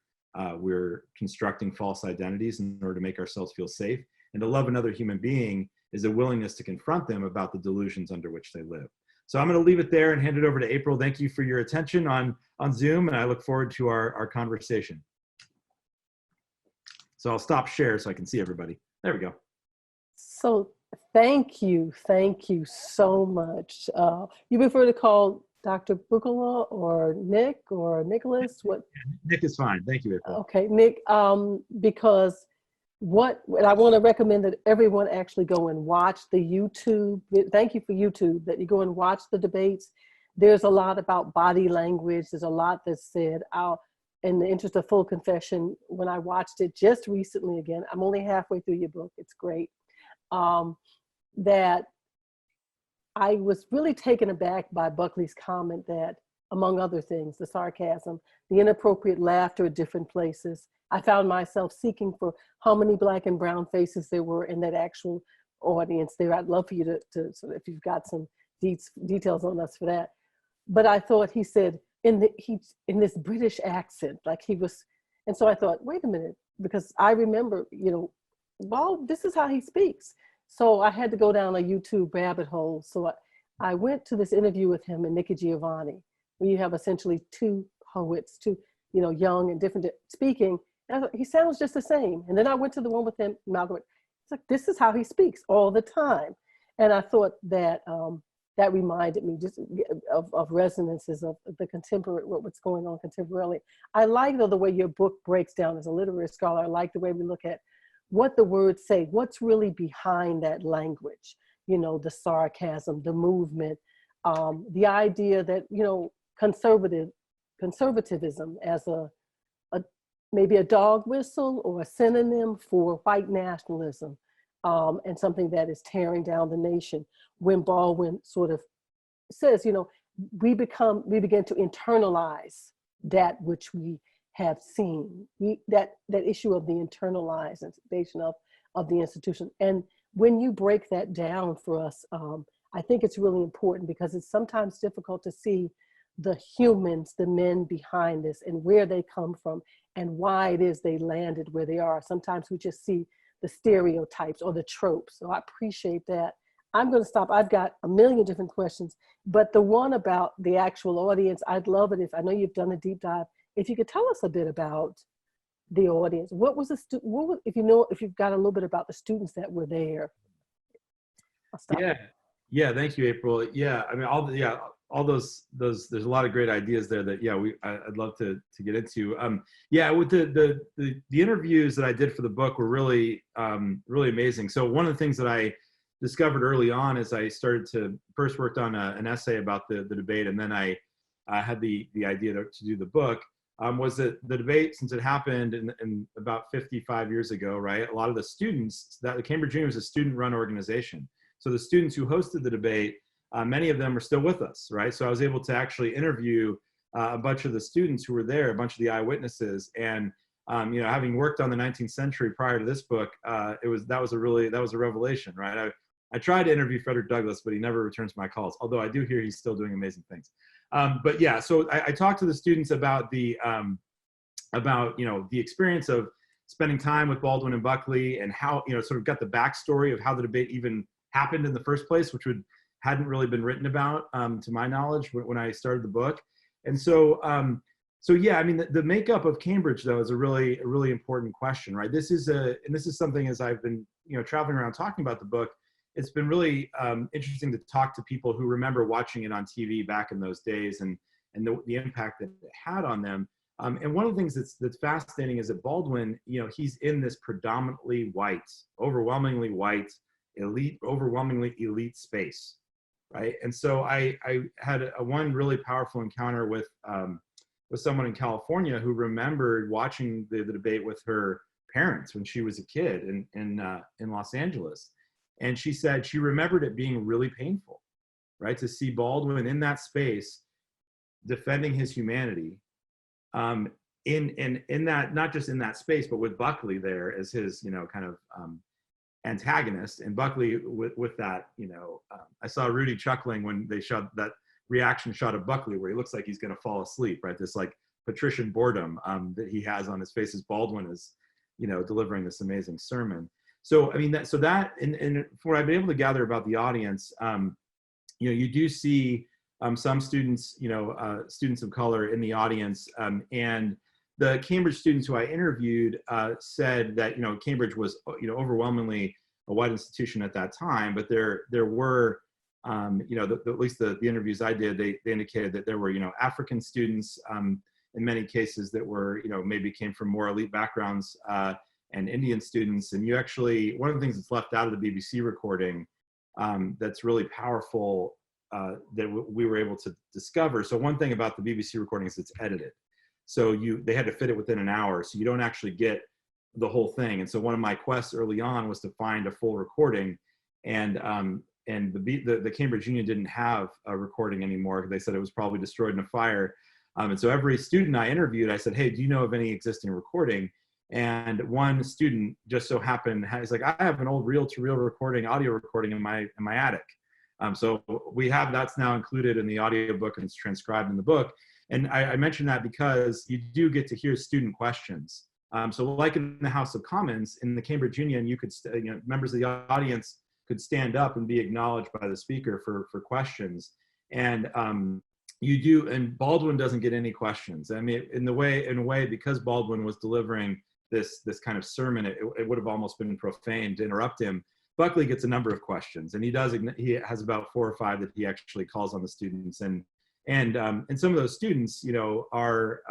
constructing false identities in order to make ourselves feel safe. And to love another human being is a willingness to confront them about the delusions under which they live. So I'm going to leave it there and hand it over to April. Thank you for your attention on Zoom, and I look forward to our conversation. So I'll stop share so I can see everybody. There we go. So thank you so much. You prefer to call Dr. Buccola or Nick or Nicholas? What? Nick is fine. Thank you, April. Okay, Nick, because and I want to recommend that everyone actually go and watch the YouTube. Thank you for YouTube, that you go and watch the debates. There's a lot about body language. There's a lot that's said. In the interest of full confession, when I watched it just recently again, I'm only halfway through your book. It's great. That I was really taken aback by Buckley's comment that, among other things, the sarcasm, the inappropriate laughter at different places. I found myself seeking for how many Black and brown faces there were in that actual audience there. I'd love for you to so if you've got some details on us for that. But I thought he said in this British accent, like he was, and so I thought, wait a minute, because I remember, well, this is how he speaks. So I had to go down a YouTube rabbit hole. So I went to this interview with him and Nikki Giovanni, where you have essentially two poets, young and different speaking. And I thought, he sounds just the same. And then I went to the one with him, Malcolm. It's like, this is how he speaks all the time. And I thought that that reminded me just of resonances of the contemporary, what's going on contemporarily. I like, though, the way your book breaks down as a literary scholar. I like the way we look at what the words say, what's really behind that language, the sarcasm, the movement, the idea that, conservatism as maybe a dog whistle or a synonym for white nationalism, and something that is tearing down the nation. When Baldwin sort of says, we begin to internalize that which we have seen, that issue of the internalization of the institution. And when you break that down for us, I think it's really important, because it's sometimes difficult to see the humans, the men behind this, and where they come from and why it is they landed where they are. Sometimes we just see the stereotypes or the tropes. So I appreciate that. I'm going to stop. I've got a million different questions, but the one about the actual audience, I'd love it if, I know you've done a deep dive, if you could tell us a bit about the audience. What was if you've got a little bit about the students that were there. I'll stop. Yeah. Thank you, April. Yeah. I mean, all those, there's a lot of great ideas there that, I'd love to get into. With the interviews that I did for the book were really, really amazing. So one of the things that I discovered early on as I started to first worked on an essay about the debate, and then I had the idea to do the book, was that the debate, since it happened in about 55 years ago, right? A lot of the students, that the Cambridge Jr was a student-run organization. So the students who hosted the debate, many of them are still with us, right? So I was able to actually interview a bunch of the students who were there, a bunch of the eyewitnesses, and having worked on the 19th century prior to this book, that was a revelation, right? I tried to interview Frederick Douglass, but he never returns my calls. Although I do hear he's still doing amazing things. So I talked to the students about the experience of spending time with Baldwin and Buckley, and how sort of got the backstory of how the debate even happened in the first place, which hadn't really been written about, to my knowledge, when I started the book. And so I mean, the makeup of Cambridge, though, is a really important question, right? This is something, as I've been traveling around talking about the book, it's been really interesting to talk to people who remember watching it on TV back in those days, and the impact that it had on them. And one of the things that's fascinating is that Baldwin, he's in this predominantly white, overwhelmingly elite space, right? And so I had one really powerful encounter with someone in California who remembered watching the debate with her parents when she was a kid in Los Angeles. And she said she remembered it being really painful, right? To see Baldwin in that space defending his humanity, in that, not just in that space, but with Buckley there as his, kind of antagonist, and Buckley with that, I saw Rudy chuckling when they shot that reaction shot of Buckley where he looks like he's going to fall asleep, right? This like patrician boredom that he has on his face as Baldwin is, delivering this amazing sermon. So, I mean, and from what I've been able to gather about the audience, you do see some students, students of color in the audience, and the Cambridge students who I interviewed said that, Cambridge was, overwhelmingly a white institution at that time, but there were, at least the interviews I did, they indicated that there were, African students in many cases that were, maybe came from more elite backgrounds, and Indian students. And you actually, one of the things that's left out of the BBC recording that's really powerful that we were able to discover. So one thing about the BBC recording is it's edited. So they had to fit it within an hour. So you don't actually get the whole thing. And so one of my quests early on was to find a full recording. And the Cambridge Union didn't have a recording anymore. They said it was probably destroyed in a fire. And so every student I interviewed, I said, hey, do you know of any existing recording? And one student just so happened, he's like, I have an old reel-to-reel recording, audio recording in my attic. So we have, that's now included in the audiobook and it's transcribed in the book. And I mention that because you do get to hear student questions. So like in the House of Commons, in the Cambridge Union, you could, members of the audience could stand up and be acknowledged by the speaker for questions. And you do, and Baldwin doesn't get any questions. I mean, in a way, because Baldwin was delivering this kind of sermon, it would have almost been profane to interrupt him. Buckley gets a number of questions, and he has about 4 or 5 that he actually calls on the students, and some of those students, are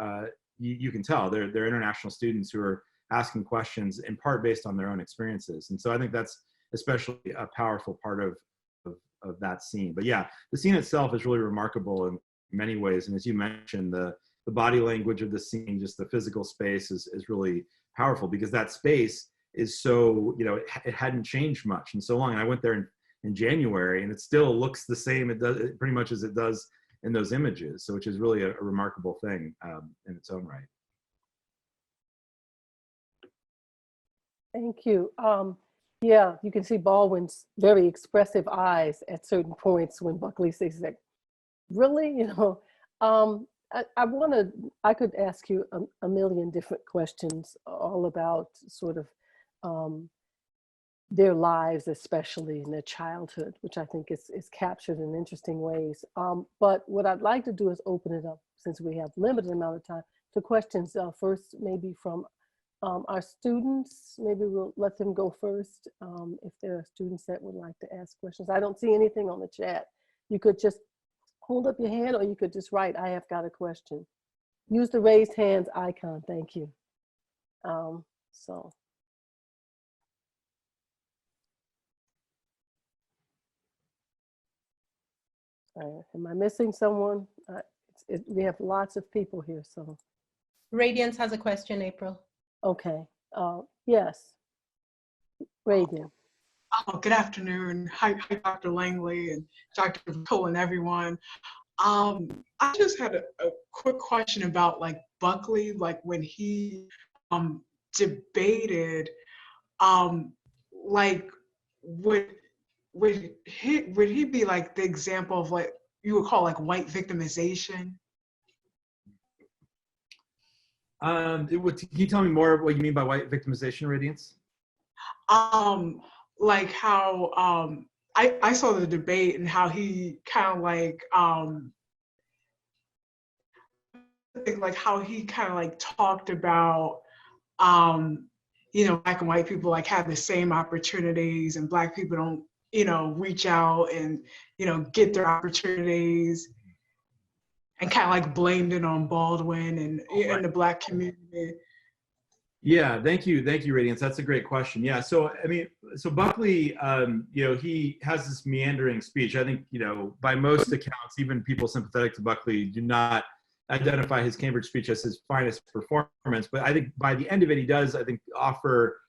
you can tell they're international students who are asking questions in part based on their own experiences, and so I think that's especially a powerful part of that scene. But yeah, the scene itself is really remarkable in many ways, and as you mentioned, the body language of the scene, just the physical space is really powerful because that space is so, it hadn't changed much in so long. And I went there in January and it still looks the same. It does pretty much as it does in those images. So, which is really a remarkable thing in its own right. Thank you. Yeah, you can see Baldwin's very expressive eyes at certain points when Buckley says that, really, I could ask you a million different questions all about sort of their lives, especially in their childhood, which I think is captured in interesting ways. But what I'd like to do is open it up, since we have limited amount of time, to questions first, maybe from our students. Maybe we'll let them go first if there are students that would like to ask questions. I don't see anything on the chat. You could just hold up your hand, or you could just write, I have got a question. Use the raised hands icon, thank you. Am I missing someone? We have lots of people here, so. Radiance has a question, April. Okay, yes, Radiant. Oh, good afternoon. Hi, Dr. Langley and Dr. Buccola and everyone. I just had a quick question about like Buckley, like when he debated, like would he be like the example of what you would call like white victimization? Can you tell me more what you mean by white victimization, Radiance? Like how I saw the debate and how he kind of like how he kind of like talked about Black and white people like have the same opportunities and Black people don't reach out and get their opportunities, and kind of like blamed it on Baldwin and the Black community. Yeah, thank you, Radiance. That's a great question. Yeah, so I mean, so Buckley, he has this meandering speech. I think, by most accounts, even people sympathetic to Buckley do not identify his Cambridge speech as his finest performance. But I think by the end of it, he does, I think, offer,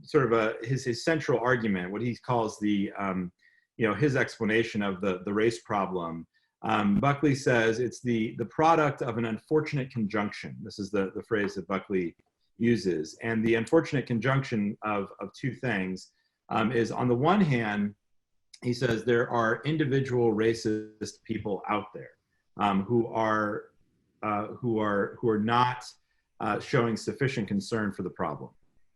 sort of his central argument, what he calls the, his explanation of the race problem. Buckley says it's the product of an unfortunate conjunction. This is the phrase that Buckley uses. And the unfortunate conjunction of two things is, on the one hand, he says there are individual racist people out there who are not showing sufficient concern for the problem,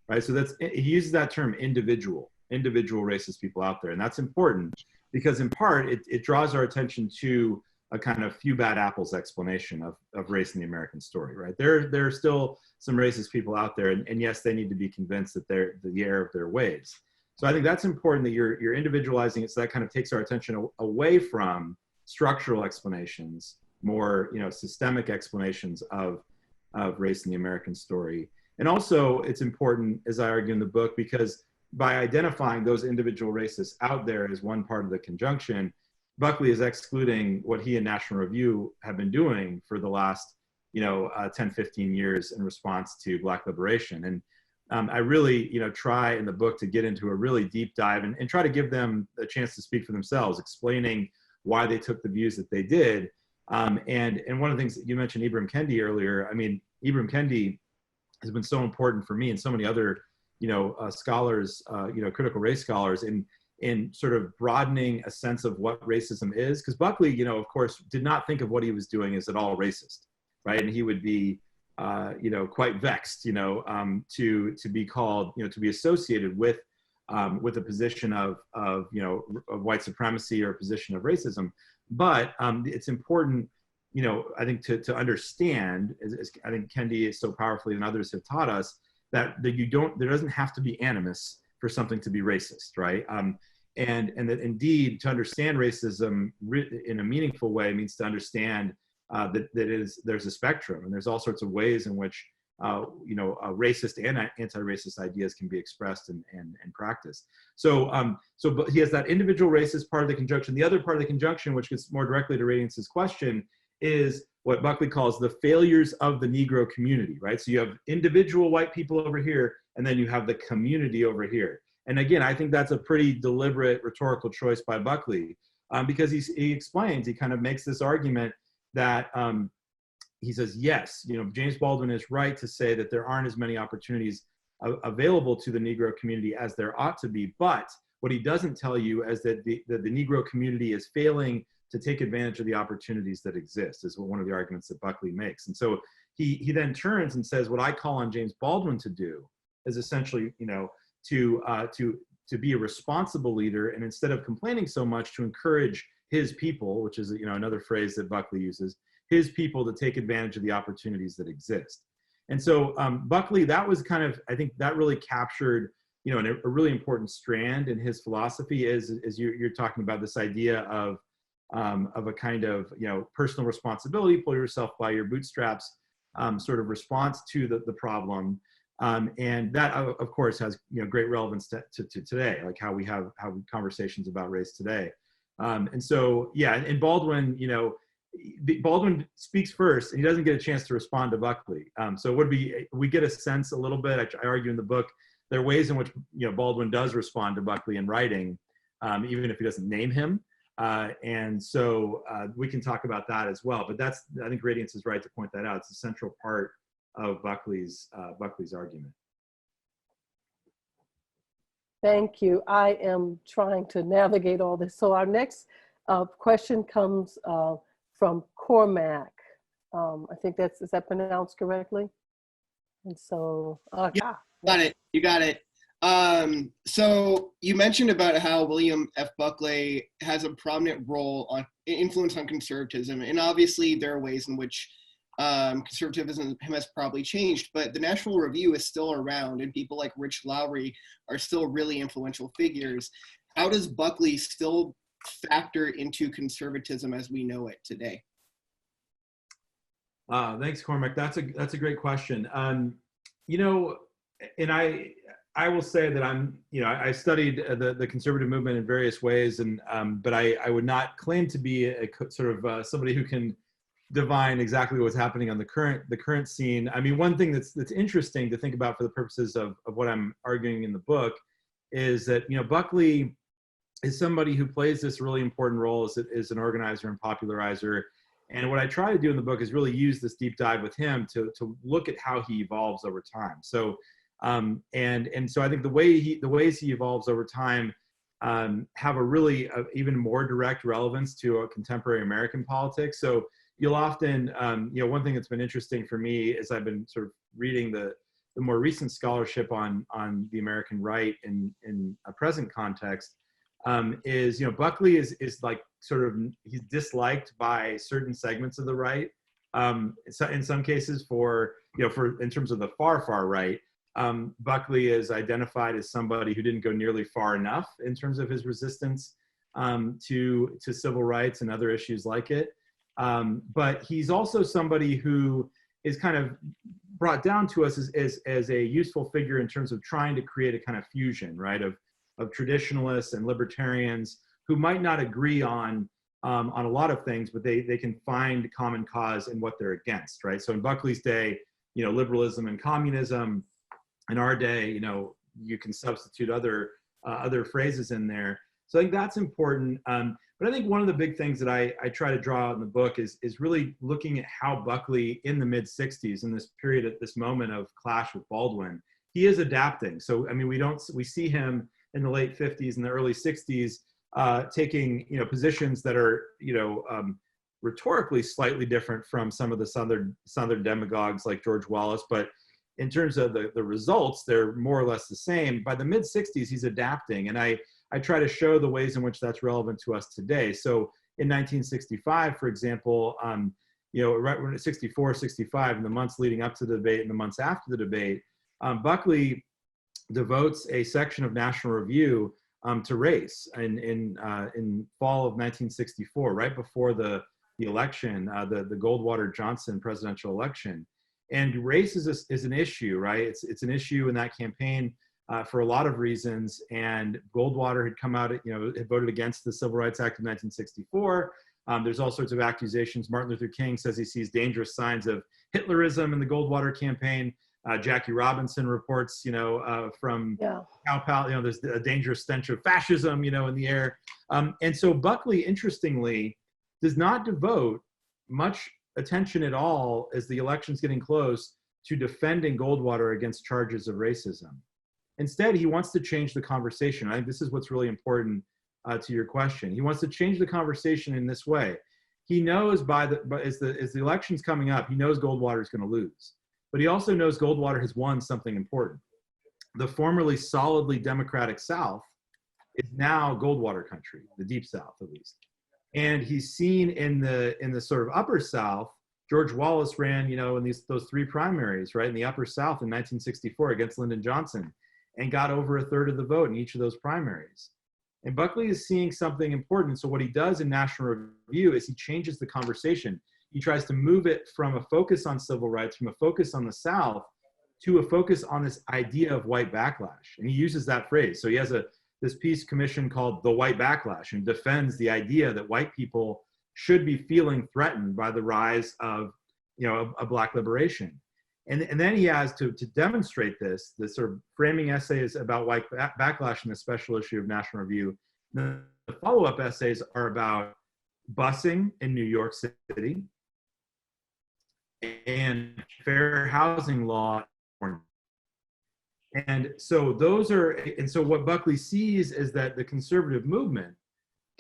right? So he uses that term, individual racist people out there. And that's important because in part, it draws our attention to a kind of few bad apples explanation of race in the American story, right? There are still some racist people out there, and yes, they need to be convinced that they're the error of their ways. So I think that's important that you're individualizing it, so that kind of takes our attention away from structural explanations, more systemic explanations of race in the American story. And also it's important, as I argue in the book, because by identifying those individual racists out there as one part of the conjunction, Buckley is excluding what he and National Review have been doing for the last 10, 15 years in response to Black liberation. And I really, try in the book to get into a really deep dive and try to give them a chance to speak for themselves, explaining why they took the views that they did. And one of the things that you mentioned, Ibram Kendi, earlier, I mean, Ibram Kendi has been so important for me and so many other, scholars, critical race scholars in sort of broadening a sense of what racism is. Because Buckley, of course, did not think of what he was doing as at all racist, right? And he would be, quite vexed, to be called, to be associated with a position of white supremacy or a position of racism. But it's important, I think to understand, as I think Kendi is so powerfully and others have taught us, that there doesn't have to be animus for something to be racist, right? And that indeed, to understand racism in a meaningful way means to understand there's a spectrum, and there's all sorts of ways in which racist and anti-racist ideas can be expressed and practiced. But he has that individual racist part of the conjunction. The other part of the conjunction, which gets more directly to Radiance's question, is what Buckley calls the failures of the Negro community, right? So you have individual white people over here, and then you have the community over here. And again, I think that's a pretty deliberate rhetorical choice by Buckley, because he explains, he kind of makes this argument that he says, yes, James Baldwin is right to say that there aren't as many opportunities available to the Negro community as there ought to be. But what he doesn't tell you is that the Negro community is failing to take advantage of the opportunities that exist, is one of the arguments that Buckley makes. And so he then turns and says, what I call on James Baldwin to do is essentially, to be a responsible leader, and instead of complaining so much, to encourage his people, which is another phrase that Buckley uses, his people to take advantage of the opportunities that exist. And so Buckley, that was kind of, I think that really captured, a really important strand in his philosophy is you're talking about this idea of a kind of, personal responsibility, pull yourself by your bootstraps, sort of response to the problem. And that, of course, has great relevance to today, like how we have conversations about race today. And so, yeah, and Baldwin, Baldwin speaks first, and he doesn't get a chance to respond to Buckley. So we get a sense a little bit, I argue in the book, there are ways in which Baldwin does respond to Buckley in writing, even if he doesn't name him. And so we can talk about that as well. But I think Radiance is right to point that out. It's a central part of Buckley's argument. Thank you. I am trying to navigate all this. So our next question comes from Cormac. I think is that pronounced correctly? And so, yeah, got it. You got it. So you mentioned about how William F. Buckley has a prominent role on influence on conservatism, and obviously there are ways in which conservatism has probably changed, but the National Review is still around, and people like Rich Lowry are still really influential figures. How does Buckley still factor into conservatism as we know it today? Thanks, Cormac. That's a great question. And I will say that I studied the conservative movement in various ways, and but I would not claim to be a sort of somebody who can divine exactly what's happening on the current scene. I mean, one thing that's interesting to think about for the purposes of what I'm arguing in the book is that Buckley is somebody who plays this really important role as an organizer and popularizer. And what I try to do in the book is really use this deep dive with him to look at how he evolves over time. So, and so I think the ways he evolves over time have a really even more direct relevance to a contemporary American politics. So you'll often, one thing that's been interesting for me as I've been sort of reading the more recent scholarship on the American right in a present context, is, Buckley is like sort of, he's disliked by certain segments of the right. So in some cases in terms of the far right, Buckley is identified as somebody who didn't go nearly far enough in terms of his resistance to civil rights and other issues like it. But he's also somebody who is kind of brought down to us as a useful figure in terms of trying to create a kind of fusion, right, of traditionalists and libertarians who might not agree on a lot of things, but they can find common cause in what they're against, right? So in Buckley's day, liberalism and communism. In our day, you can substitute other phrases in there. So I think that's important. But I think one of the big things that I try to draw out in the book is really looking at how Buckley in the mid 60s, in this period, at this moment of clash with Baldwin, he is adapting. So, I mean, we see him in the late 50s and the early 60s taking, positions that are, rhetorically slightly different from some of the Southern demagogues like George Wallace, but in terms of the results, they're more or less the same. By the mid 60s, he's adapting. And I try to show the ways in which that's relevant to us today. So in 1965, for example, right when 64, 65, in the months leading up to the debate and the months after the debate, Buckley devotes a section of National Review to race in fall of 1964, right before the election, the Goldwater-Johnson presidential election. And race is an issue, right? It's an issue in that campaign for a lot of reasons. And Goldwater had come out, had voted against the Civil Rights Act of 1964. There's all sorts of accusations. Martin Luther King says he sees dangerous signs of Hitlerism in the Goldwater campaign. Jackie Robinson reports, from Cow Pal, there's a dangerous stench of fascism, in the air. And so Buckley, interestingly, does not devote much attention at all as the election's getting close to defending Goldwater against charges of racism. Instead, he wants to change the conversation. I think this is what's really important to your question. He wants to change the conversation in this way. He knows as the election's coming up, he knows Goldwater is going to lose, but he also knows Goldwater has won something important. The formerly solidly Democratic South is now Goldwater country, the Deep South at least. And he's seen in the sort of Upper South, George Wallace ran, in those three primaries, right, in the Upper South in 1964 against Lyndon Johnson, and got over a third of the vote in each of those primaries. And Buckley is seeing something important. So what he does in National Review is he changes the conversation. He tries to move it from a focus on civil rights, from a focus on the South, to a focus on this idea of white backlash. And he uses that phrase. So he has this peace commission called The White Backlash, and defends the idea that white people should be feeling threatened by the rise of, a Black liberation. And then he has to demonstrate this sort of framing essays about white backlash in the special issue of National Review. The follow-up essays are about busing in New York City and fair housing law. And so what Buckley sees is that the conservative movement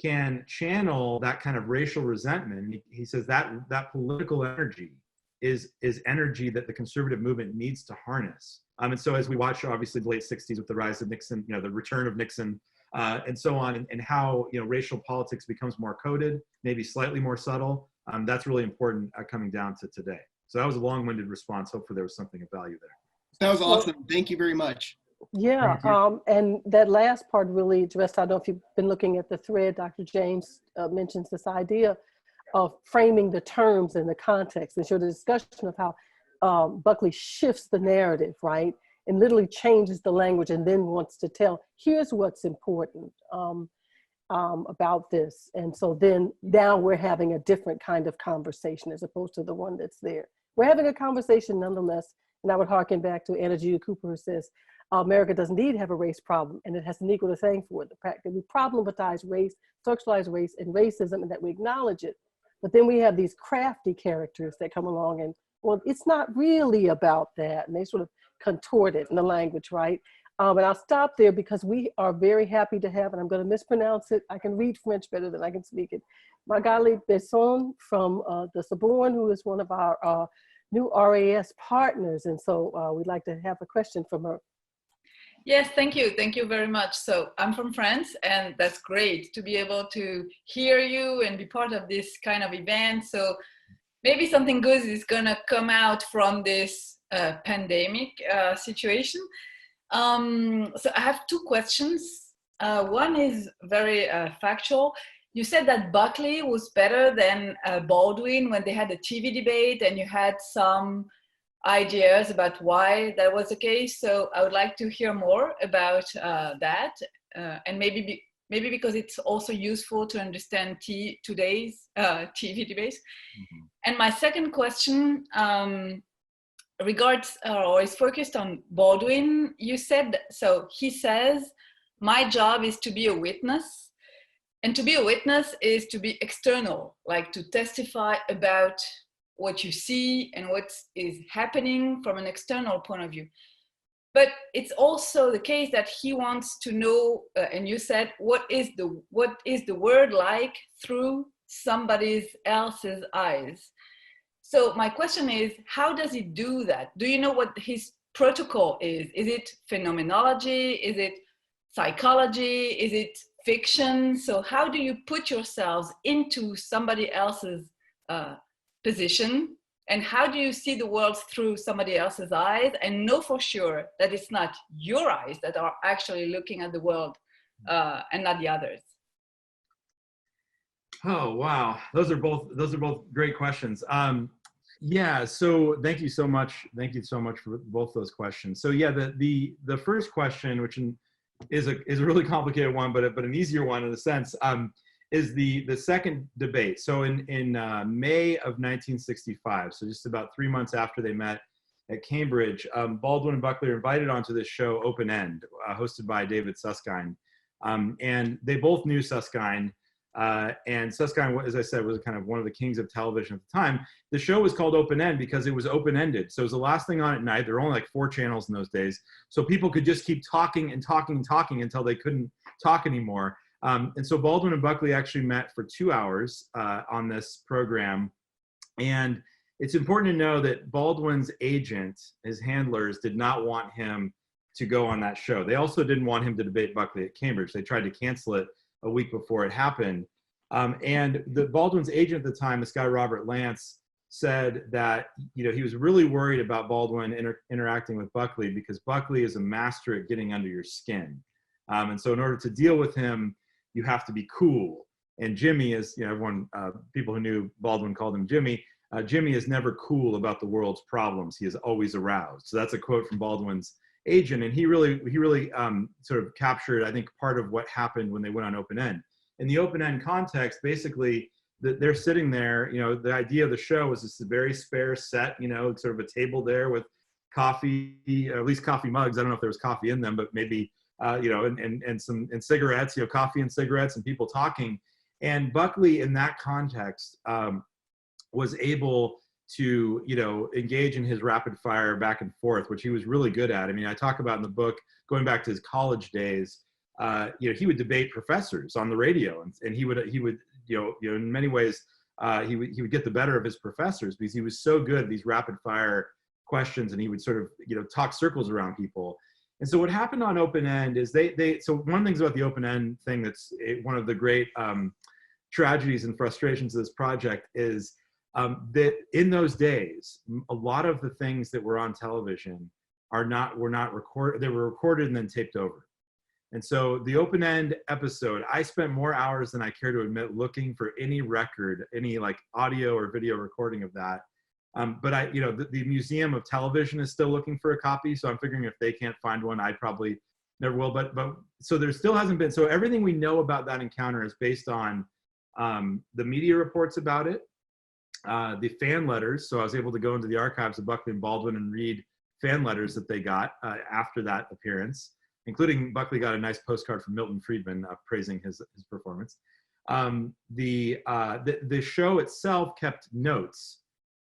can channel that kind of racial resentment. He says that political energy is energy that the conservative movement needs to harness. And so as we watch, obviously, the late 60s with the rise of Nixon, the return of Nixon, and so on, and how racial politics becomes more coded, maybe slightly more subtle, that's really important coming down to today. So that was a long-winded response. Hopefully there was something of value there. That was awesome. Thank you very much. Yeah, and that last part really addressed, I don't know if you've been looking at the thread, Dr. James mentions this idea of framing the terms and the context, and so the discussion of how Buckley shifts the narrative, right? And literally changes the language and then wants to tell, here's what's important about this. And so then now we're having a different kind of conversation as opposed to the one that's there. We're having a conversation nonetheless. And I would harken back to Anna Julia Cooper, who says, America doesn't need to have a race problem, and it has an equal to saying for it. The fact that we problematize race, sexualize race and racism, and that we acknowledge it. But then we have these crafty characters that come along and, well, it's not really about that. And they sort of contort it in the language, right? And I'll stop there because we are very happy to have, and I'm going to mispronounce it. I can read French better than I can speak it. Magali Besson from the Sorbonne, who is one of our new RAS partners. And so we'd like to have a question from her. Yes, thank you. Thank you very much. So I'm from France, and that's great to be able to hear you and be part of this kind of event. So maybe something good is going to come out from this pandemic situation. So I have two questions. One is very factual. You said that Buckley was better than Baldwin when they had a TV debate, and you had some ideas about why that was the case. So I would like to hear more about that, and maybe because it's also useful to understand today's TV debates. Mm-hmm. And my second question regards or is focused on Baldwin. You said, so he says, my job is to be a witness, and to be a witness is to be external, like to testify about what you see and what is happening from an external point of view. But it's also the case that he wants to know, and you said, what is the word like through somebody else's eyes? So my question is, how does he do that? Do you know what his protocol is? Is it phenomenology? Is it psychology? Is it fiction? So how do you put yourselves into somebody else's position, and how do you see the world through somebody else's eyes and know for sure that it's not your eyes that are actually looking at the world and not the others? Oh, wow. Those are both great questions. Yeah, so thank you so much. Thank you so much for both those questions. So yeah, the first question, which is a really complicated one, but an easier one in a sense, is the second debate. So in May of 1965, so just about 3 months after they met at Cambridge, Baldwin and Buckley are invited onto this show, Open End, hosted by David Susskind. And they both knew Susskind. And Susskind, as I said, was kind of one of the kings of television at the time. The show was called Open End because it was open-ended. So it was the last thing on at night. There were only like 4 channels in those days. So people could just keep talking and talking and talking until they couldn't talk anymore. And so Baldwin and Buckley actually met for 2 hours on this program. And it's important to know that Baldwin's agent, his handlers, did not want him to go on that show. They also didn't want him to debate Buckley at Cambridge. They tried to cancel it a week before it happened. And Baldwin's agent at the time, this guy Robert Lance, said that he was really worried about Baldwin interacting with Buckley because Buckley is a master at getting under your skin. And so in order to deal with him, you have to be cool. And Jimmy is, everyone, people who knew Baldwin called him Jimmy. Jimmy is never cool about the world's problems. He is always aroused. So that's a quote from Baldwin's agent. And he really sort of captured, I think, part of what happened when they went on Open End. In the Open End context, basically, they're sitting there, the idea of the show was this very spare set, sort of a table there with coffee, or at least coffee mugs. I don't know if there was coffee in them, but maybe and cigarettes, coffee and cigarettes and people talking. And Buckley in that context was able to, engage in his rapid fire back and forth, which he was really good at. I mean, I talk about in the book, going back to his college days, he would debate professors on the radio, and he would, in many ways, he would get the better of his professors because he was so good at these rapid fire questions, and he would sort of, talk circles around people. And so what happened on Open End is so one of the things about the Open End thing that's one of the great tragedies and frustrations of this project is that in those days, a lot of the things that were on television were not recorded. They were recorded and then taped over. And so the Open End episode, I spent more hours than I care to admit looking for any record, any like audio or video recording of that. But the Museum of Television is still looking for a copy. So I'm figuring if they can't find one, I probably never will. But so there still hasn't been. So everything we know about that encounter is based on the media reports about it, the fan letters. So I was able to go into the archives of Buckley and Baldwin and read fan letters that they got after that appearance, including Buckley got a nice postcard from Milton Friedman praising his performance. The show itself kept notes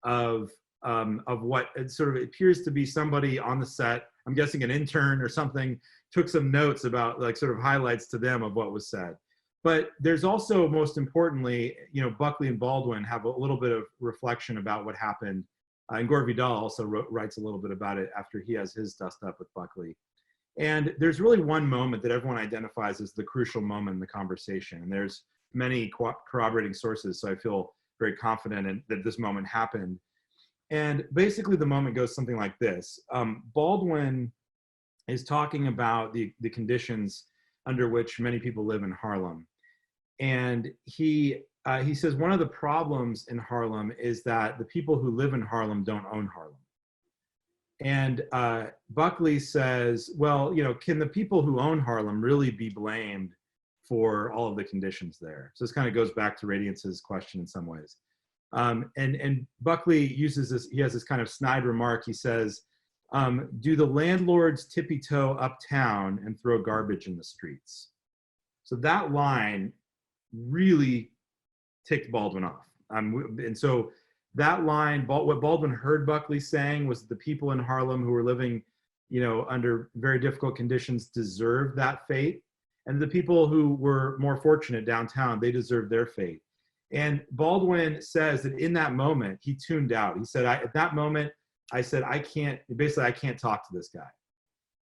of what it sort of appears to be somebody on the set. I'm guessing an intern or something took some notes about like sort of highlights to them of what was said. But there's also, most importantly, you know, Buckley and Baldwin have a little bit of reflection about what happened. And Gore Vidal also writes a little bit about it after he has his dust up with Buckley. And there's really one moment that everyone identifies as the crucial moment in the conversation. And there's many corroborating sources, so I feel very confident that this moment happened. And basically the moment goes something like this. Baldwin is talking about the conditions under which many people live in Harlem. And he says one of the problems in Harlem is that the people who live in Harlem don't own Harlem. And Buckley says, well, you know, can the people who own Harlem really be blamed for all of the conditions there? So this kind of goes back to Radiance's question in some ways. And Buckley uses this, he has this kind of snide remark. He says, do the landlords tippy-toe uptown and throw garbage in the streets? So that line really ticked Baldwin off. And so that line, what Baldwin heard Buckley saying was the people in Harlem who were living, you know, under very difficult conditions deserved that fate. And the people who were more fortunate downtown, they deserved their fate. And Baldwin says that in that moment, he tuned out. He said, at that moment, I said, I can't talk to this guy.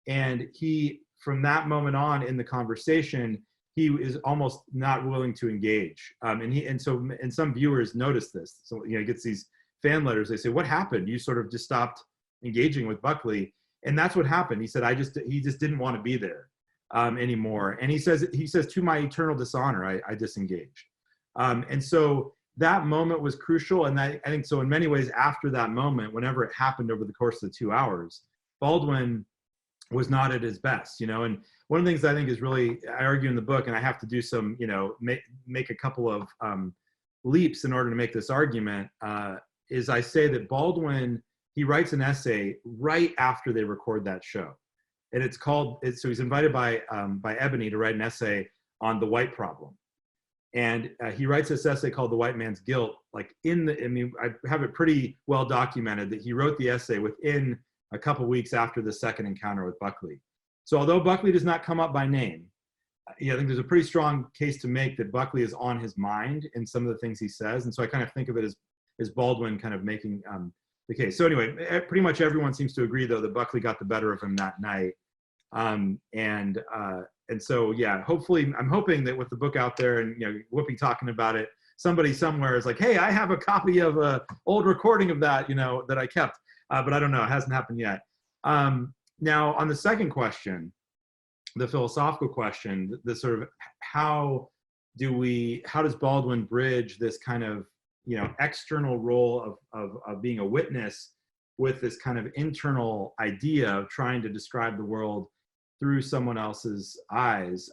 And he, from that moment on in the conversation, he is almost not willing to engage. And some viewers notice this. So, you know, he gets these fan letters. They say, what happened? You sort of just stopped engaging with Buckley. And that's what happened. He said, he just didn't want to be there anymore. And he says, to my eternal dishonor, I disengaged. And so that moment was crucial. And I think so in many ways after that moment, whenever it happened over the course of the 2 hours, Baldwin was not at his best, you know. And one of the things I think is really, I argue in the book, and I have to do some, you know, make a couple of leaps in order to make this argument, is I say that Baldwin, he writes an essay right after they record that show. And it's called, so he's invited by Ebony to write an essay on the white problem. And he writes this essay called The White Man's Guilt. Like I have it pretty well documented that he wrote the essay within a couple weeks after the second encounter with Buckley. So although Buckley does not come up by name, I think there's a pretty strong case to make that Buckley is on his mind in some of the things he says. And so I kind of think of it as Baldwin kind of making the case. So anyway, pretty much everyone seems to agree, though, that Buckley got the better of him that night. And so, yeah, hopefully, I'm hoping that with the book out there and, you know, Whoopi talking about it, somebody somewhere is like, hey, I have a copy of an old recording of that, you know, that I kept. But I don't know, it hasn't happened yet. Now, on the second question, the philosophical question, the sort of how does Baldwin bridge this kind of, you know, external role of being a witness with this kind of internal idea of trying to describe the world through someone else's eyes?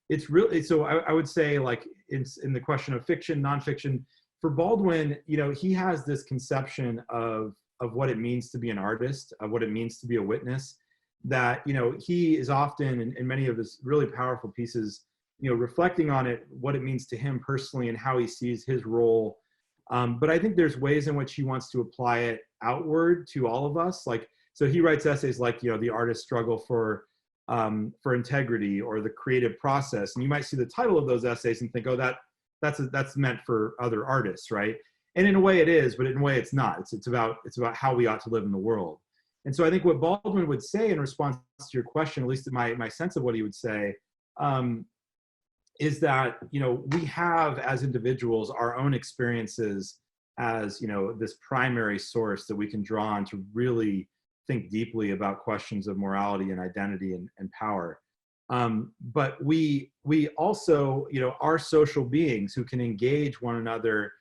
It's really, so I would say, like, in the question of fiction, nonfiction, for Baldwin, you know, he has this conception of what it means to be an artist, of what it means to be a witness, that, you know, he is often in many of his really powerful pieces, you know, reflecting on it, what it means to him personally and how he sees his role. But I think there's ways in which he wants to apply it outward to all of us. Like, so he writes essays like, you know, the artist's struggle for integrity or the creative process. And you might see the title of those essays and think, oh, that's meant for other artists, right? And in a way it is, but in a way it's not. It's about how we ought to live in the world. And so I think what Baldwin would say in response to your question, at least in my sense of what he would say, is that, you know, we have as individuals our own experiences as, you know, this primary source that we can draw on to really think deeply about questions of morality and identity and power. But we also, you know, are social beings who can engage one another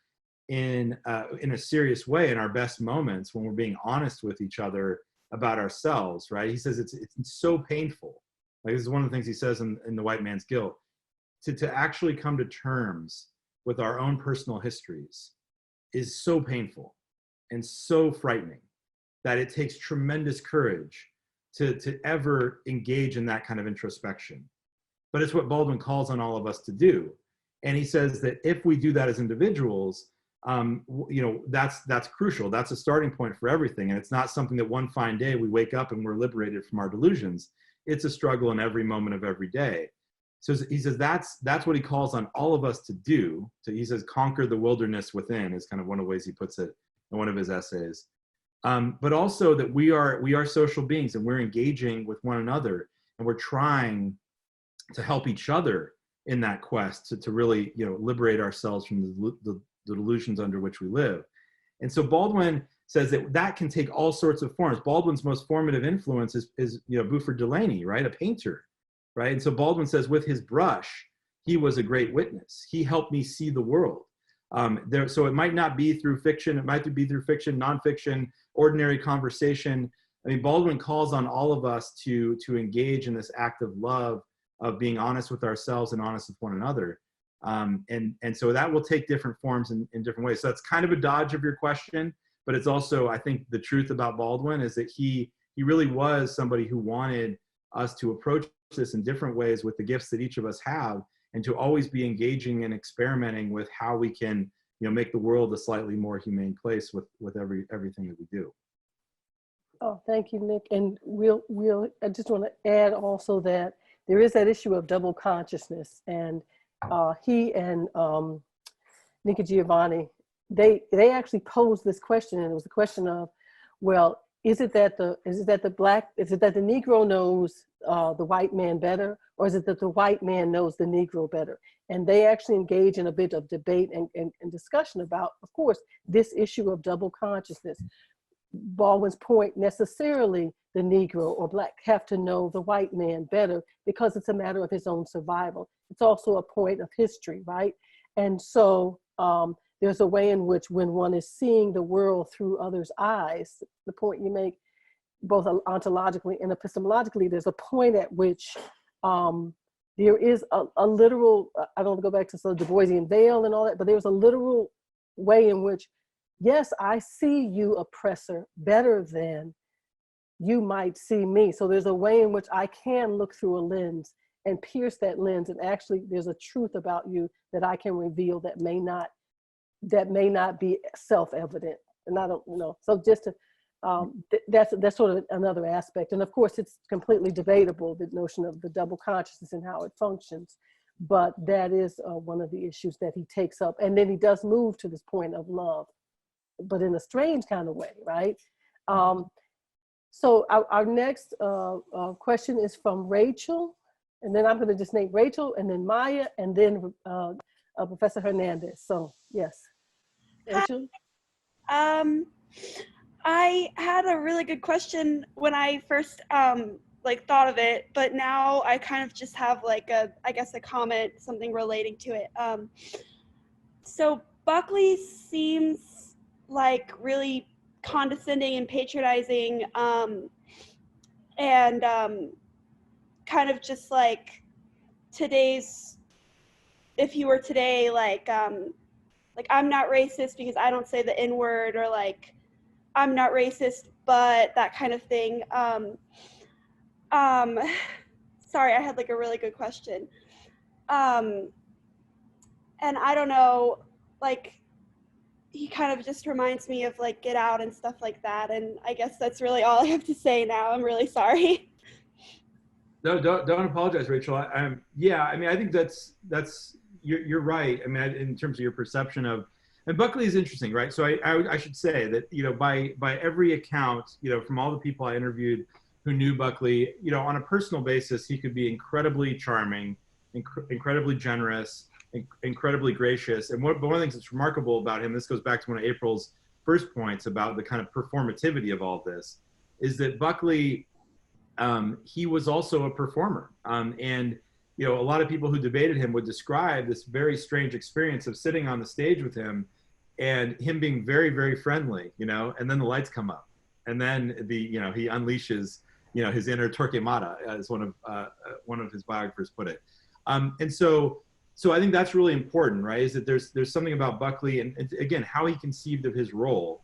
in a serious way in our best moments when we're being honest with each other about ourselves, right? He says it's so painful. Like, this is one of the things he says in The White Man's Guilt, to actually come to terms with our own personal histories is so painful and so frightening that it takes tremendous courage to ever engage in that kind of introspection. But it's what Baldwin calls on all of us to do. And he says that if we do that as individuals, that's crucial. That's a starting point for everything. And it's not something that one fine day we wake up and we're liberated from our delusions. It's a struggle in every moment of every day. So he says that's what he calls on all of us to do. So he says, conquer the wilderness within is kind of one of the ways he puts it in one of his essays. But also that we are social beings, and we're engaging with one another, and we're trying to help each other in that quest to really liberate ourselves from the delusions under which we live. And so Baldwin says that can take all sorts of forms. Baldwin's most formative influence is Buford Delaney, right? A painter, right? And so Baldwin says with his brush, he was a great witness. He helped me see the world. So it might not be through fiction, it might be through fiction, nonfiction, ordinary conversation. I mean, Baldwin calls on all of us to engage in this act of love, of being honest with ourselves and honest with one another. And so that will take different forms in different ways. So that's kind of a dodge of your question, but it's also, I think the truth about Baldwin is that he really was somebody who wanted us to approach this in different ways with the gifts that each of us have, and to always be engaging and experimenting with how we can, make the world a slightly more humane place with everything that we do. Oh, thank you, Nick. And I just want to add also that there is that issue of double consciousness, and he and Nika Giovanni, they actually posed this question, and it was the question of, well, is it that the Negro knows the white man better, or is it that the white man knows the Negro better? And they actually engage in a bit of debate and discussion about, of course, this issue of double consciousness. Baldwin's point, necessarily the Negro or Black have to know the white man better because it's a matter of his own survival. It's also a point of history, right? And so there's a way in which when one is seeing the world through others' eyes, the point you make, both ontologically and epistemologically, there's a point at which there is a literal, I don't want to go back to the Du Boisian veil and all that, but there's a literal way in which, yes, I see you, oppressor, better than you might see me. So there's a way in which I can look through a lens and pierce that lens, and actually there's a truth about you that I can reveal that may not be self-evident. And I don't, so just to, that's sort of another aspect. And of course, it's completely debatable, the notion of the double consciousness and how it functions. But that is one of the issues that he takes up. And then he does move to this point of love, but in a strange kind of way, right? So our next question is from Rachel. And then I'm going to just name Rachel, and then Maya, and then Professor Hernandez. So yes, Rachel. I had a really good question when I first thought of it, but now I kind of just have a comment, something relating to it. So Buckley seems like really condescending and patronizing, and kind of just like today's, if he were today, I'm not racist because I don't say the N-word, or I'm not racist, but that kind of thing. Sorry, I had a really good question. And I don't know, he kind of just reminds me of Get Out and stuff like that. And I guess that's really all I have to say now. I'm really sorry. No, don't apologize, Rachel. I think that's you're right. I mean, in terms of your perception of, and Buckley is interesting, right? So I should say that, by every account, from all the people I interviewed who knew Buckley, on a personal basis, he could be incredibly charming, incredibly generous, incredibly gracious. And one of the things that's remarkable about him, this goes back to one of April's first points about the kind of performativity of all this, is that Buckley, he was also a performer. And a lot of people who debated him would describe this very strange experience of sitting on the stage with him and him being very, very friendly, and then the lights come up, and then he unleashes, his inner Torquemada, as one of his biographers put it. And so I think that's really important, right? Is that there's something about Buckley, and again, how he conceived of his role,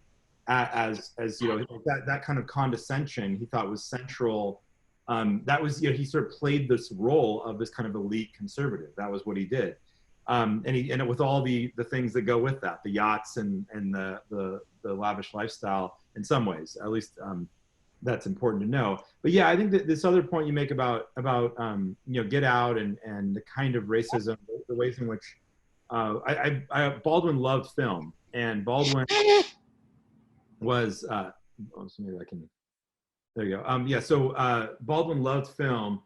as you know, that kind of condescension he thought was central. That was, you know, he sort of played this role of this kind of elite conservative. That was what he did. And with all the things that go with that, the yachts and the lavish lifestyle, in some ways, at least, that's important to know. But yeah, I think that this other point you make about you know, Get Out and the kind of racism, the ways in which Baldwin loved film, and Baldwin was so maybe I can, there you go. Yeah, so Baldwin loved film,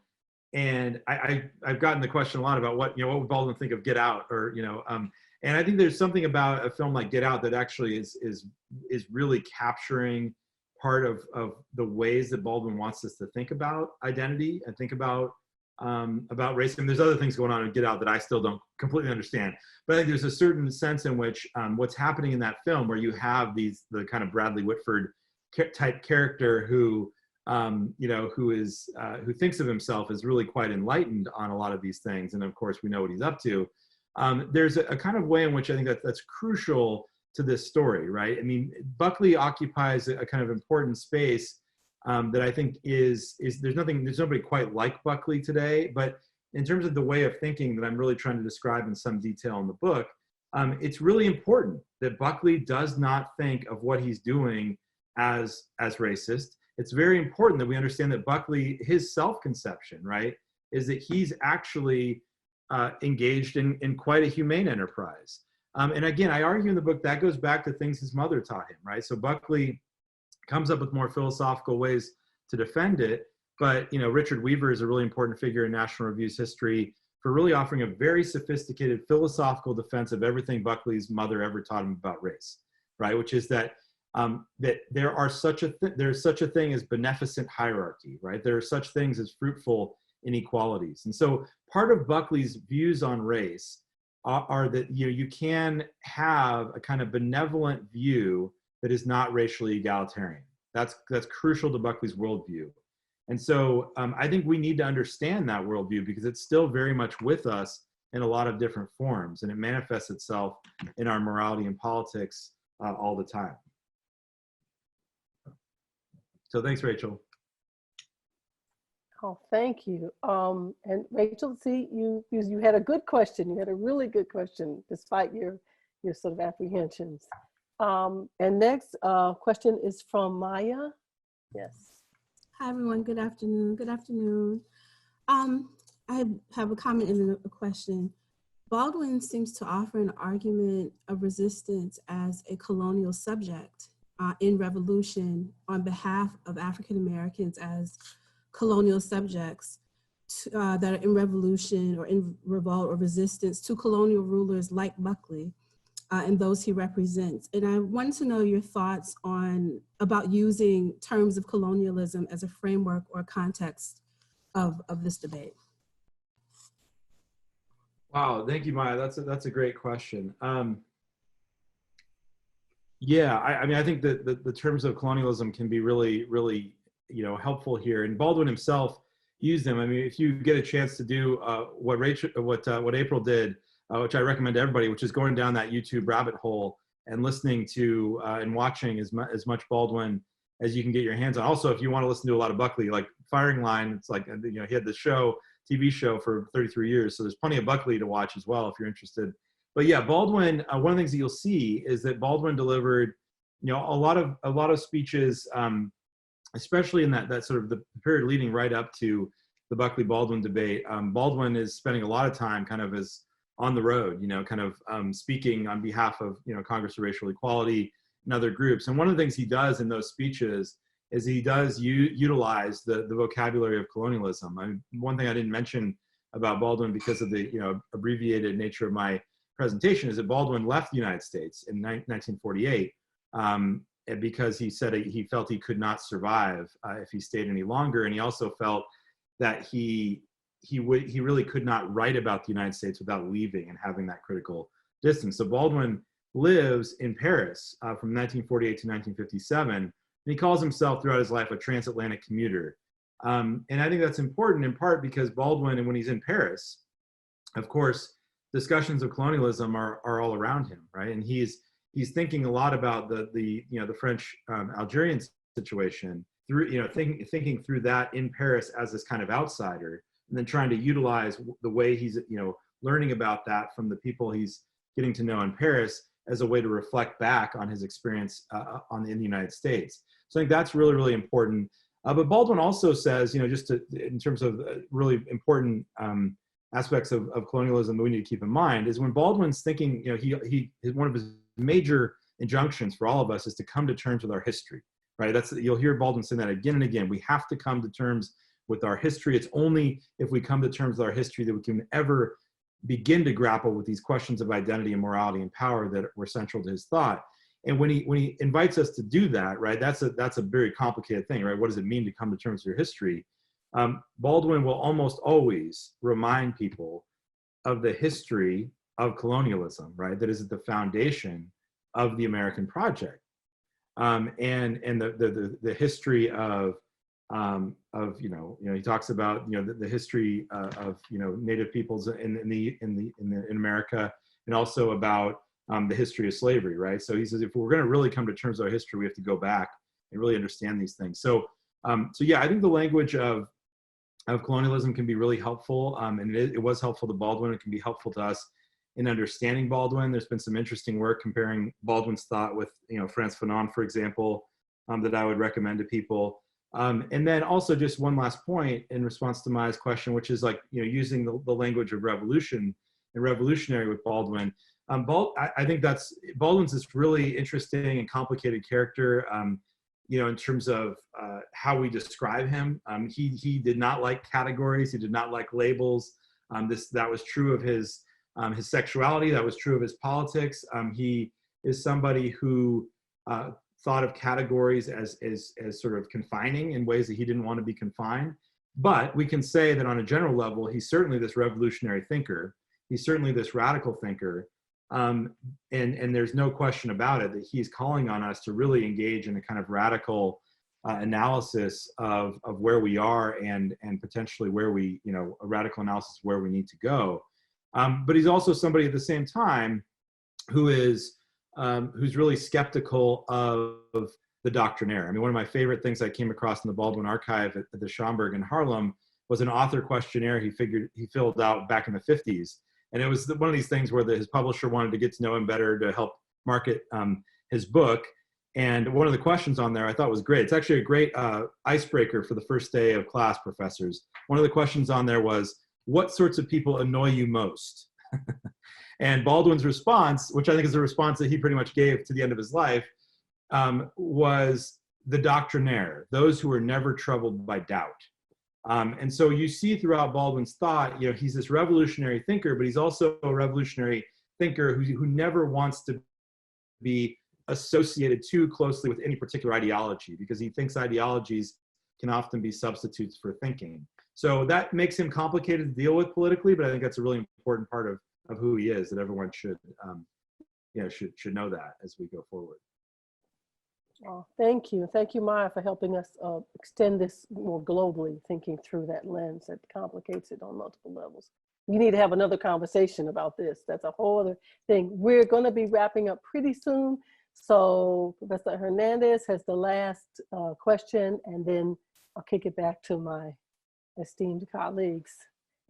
and I've gotten the question a lot about what would Baldwin think of Get Out, or and I think there's something about a film like Get Out that actually is really capturing part of the ways that Baldwin wants us to think about identity and think about race. And there's other things going on in Get Out that I still don't completely understand. But I think there's a certain sense in which what's happening in that film, where you have the kind of Bradley Whitford type character who who thinks of himself as really quite enlightened on a lot of these things, and of course we know what he's up to. There's a kind of way in which I think that's crucial to this story, right? I mean, Buckley occupies a kind of important space that I think is there's nobody quite like Buckley today, but in terms of the way of thinking that I'm really trying to describe in some detail in the book, it's really important that Buckley does not think of what he's doing as racist. It's very important that we understand that Buckley, his self-conception, right, is that he's actually engaged in quite a humane enterprise. And again, I argue in the book that goes back to things his mother taught him, right? So Buckley comes up with more philosophical ways to defend it, but Richard Weaver is a really important figure in National Review's history for really offering a very sophisticated philosophical defense of everything Buckley's mother ever taught him about race, right? Which is that that there's such a thing as beneficent hierarchy, right? There are such things as fruitful inequalities. And so part of Buckley's views on race are that you can have a kind of benevolent view that is not racially egalitarian. That's crucial to Buckley's worldview. And so I think we need to understand that worldview, because it's still very much with us in a lot of different forms, and it manifests itself in our morality and politics all the time. So thanks, Rachel. Oh, thank you. And Rachel, see, you had a good question. You had a really good question, despite your sort of apprehensions. And next question is from Maya. Yes. Hi, everyone. Good afternoon. Good afternoon. I have a comment and a question. Baldwin seems to offer an argument of resistance as a colonial subject in revolution on behalf of African Americans as colonial subjects that are in revolution or in revolt or resistance to colonial rulers like Buckley and those he represents. And I wanted to know your thoughts about using terms of colonialism as a framework or context of this debate. Wow, thank you, Maya. That's a great question. Yeah, I mean, I think that the terms of colonialism can be really, really, helpful here. And Baldwin himself used them. I mean, if you get a chance to do what April did, which I recommend to everybody, which is going down that YouTube rabbit hole and listening to and watching as much Baldwin as you can get your hands on. Also, if you want to listen to a lot of Buckley, like Firing Line, it's like, he had the TV show for 33 years. So there's plenty of Buckley to watch as well if you're interested. But yeah, Baldwin, one of the things that you'll see is that Baldwin delivered, a lot of speeches, especially in that sort of the period leading right up to the Buckley-Baldwin debate. Baldwin is spending a lot of time kind of as on the road, speaking on behalf of, Congress for Racial Equality and other groups. And one of the things he does in those speeches is he does utilize the vocabulary of colonialism. One thing I didn't mention about Baldwin because of the abbreviated nature of my presentation is that Baldwin left the United States in 1948 because he said he felt he could not survive if he stayed any longer, and he also felt that he really could not write about the United States without leaving and having that critical distance. So Baldwin lives in Paris from 1948 to 1957, and he calls himself throughout his life a transatlantic commuter. And I think that's important in part because Baldwin, and when he's in Paris, of course, discussions of colonialism are all around him, right? And he's he's thinking a lot about the French Algerian situation through, thinking through that in Paris as this kind of outsider, and then trying to utilize the way he's, learning about that from the people he's getting to know in Paris as a way to reflect back on his experience in the United States. So I think that's really, really important. But Baldwin also says, in terms of really important aspects of colonialism that we need to keep in mind, is when Baldwin's thinking, one of his major injunctions for all of us is to come to terms with our history, right? You'll hear Baldwin saying that again and again. We have to come to terms with our history. It's only if we come to terms with our history that we can ever begin to grapple with these questions of identity and morality and power that were central to his thought. And when he invites us to do that, right, that's a very complicated thing, right? What does it mean to come to terms with your history? Baldwin will almost always remind people of the history of colonialism, right? That is at the foundation of the American project, and the history of he talks about the history of Native peoples in America, and also about the history of slavery, right? So he says if we're going to really come to terms with our history, we have to go back and really understand these things. So yeah, I think the language of colonialism can be really helpful, and it was helpful to Baldwin. It can be helpful to us in understanding Baldwin. There's been some interesting work comparing Baldwin's thought with Frantz Fanon, for example, that I would recommend to people. And then also just one last point in response to Maya's question, which is using the language of revolution and revolutionary with Baldwin. I think Baldwin's this really interesting and complicated character, in terms of how we describe him. He did not like categories. He did not like labels. That was true of his sexuality. That was true of his politics. He is somebody who thought of categories as sort of confining in ways that he didn't want to be confined. But we can say that on a general level, he's certainly this revolutionary thinker. He's certainly this radical thinker. And there's no question about it that he's calling on us to really engage in a kind of radical analysis of where we are and potentially where we, a radical analysis of where we need to go. But he's also somebody at the same time who's really skeptical of the doctrinaire. I mean, one of my favorite things I came across in the Baldwin archive at the Schomburg in Harlem was an author questionnaire he filled out back in the 50s. And it was one of these things where his publisher wanted to get to know him better to help market his book. And one of the questions on there I thought was great. It's actually a great icebreaker for the first day of class, professors. One of the questions on there was, what sorts of people annoy you most? And Baldwin's response, which I think is a response that he pretty much gave to the end of his life, was the doctrinaire, those who are never troubled by doubt. And so you see throughout Baldwin's thought, he's this revolutionary thinker, but he's also a revolutionary thinker who never wants to be associated too closely with any particular ideology, because he thinks ideologies can often be substitutes for thinking. So that makes him complicated to deal with politically, but I think that's a really important part of who he is, that everyone should know that as we go forward. Oh, thank you. Thank you, Maya, for helping us extend this more globally, thinking through that lens that complicates it on multiple levels. We need to have another conversation about this. That's a whole other thing. We're going to be wrapping up pretty soon. So Professor Hernandez has the last question, and then I'll kick it back to my esteemed colleagues,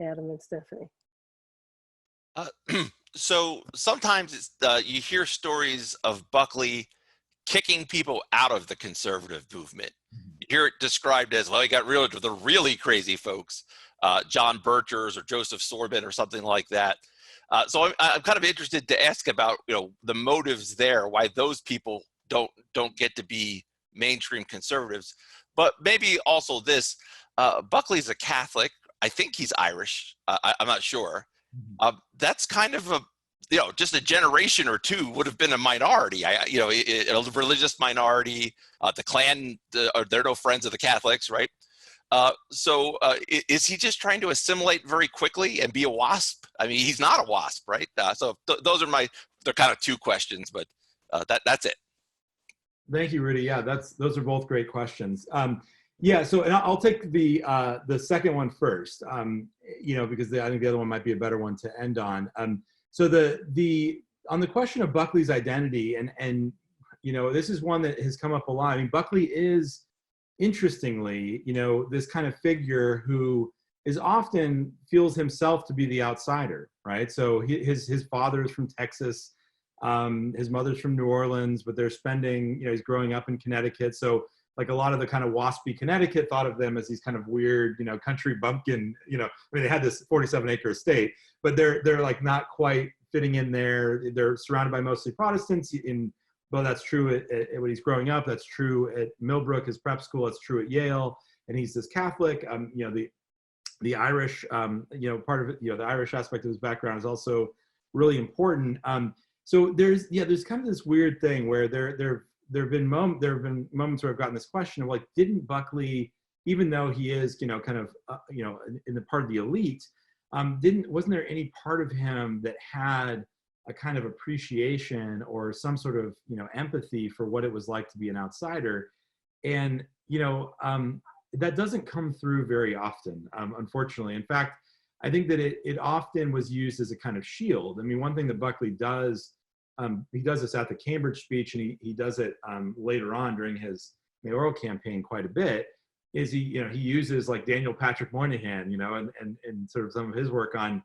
Adam and Stephanie. So sometimes you hear stories of Buckley kicking people out of the conservative movement. You hear it described as, well, he got rid of the really crazy folks, John Birchers or Joseph Sorben or something like that. So I'm kind of interested to ask about the motives there, why those people don't get to be mainstream conservatives. But maybe also this, Buckley's a Catholic. I think he's Irish. I'm not sure. That's kind of a, just a generation or two would have been a minority, a religious minority. The Klan, they're no friends of the Catholics, right? So is he just trying to assimilate very quickly and be a WASP? I mean, he's not a WASP, right? So those are they're kind of two questions, but that's it. Thank you, Rudy. Yeah, those are both great questions. Yeah, so and I'll take the second one first, because I think the other one might be a better one to end on. So on the question of Buckley's identity, and you know, this is one that has come up a lot. I mean, Buckley is, interestingly, you know, this kind of figure who is often feels himself to be the outsider, right? So his father is from Texas, his mother's from New Orleans, but they're spending, you know, he's growing up in Connecticut. So like a lot of the kind of waspy Connecticut thought of them as these kind of weird, you know, country bumpkin, you know, I mean, they had this 47-acre estate, but they're like not quite fitting in there. They're surrounded by mostly Protestants. Well, that's true at when he's growing up. That's true at Millbrook, his prep school. That's true at Yale. And he's this Catholic. You know, the Irish, you know, part of it, you know, the Irish aspect of his background is also really important. So there's kind of this weird thing where there have been moments where I've gotten this question of like, didn't Buckley, even though he is, you know, kind of, you know, in the part of the elite, wasn't there any part of him that had a kind of appreciation or some sort of, you know, empathy for what it was like to be an outsider? And, you know, that doesn't come through very often, unfortunately. In fact, I think that it often was used as a kind of shield. I mean, one thing that Buckley does, he does this at the Cambridge speech, and he does it later on during his mayoral campaign quite a bit, is he uses like Daniel Patrick Moynihan, you know, and sort of some of his work on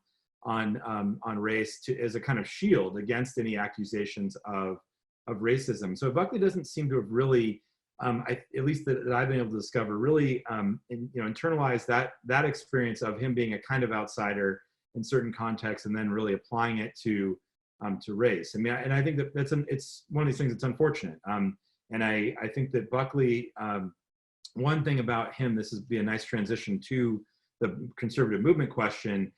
race as a kind of shield against any accusations of racism. So Buckley doesn't seem to have really, at least that I've been able to discover, really internalized that experience of him being a kind of outsider in certain contexts, and then really applying it to race. I mean, and I think that it's one of these things that's unfortunate. And I think that Buckley, one thing about him, this would be a nice transition to the conservative movement question,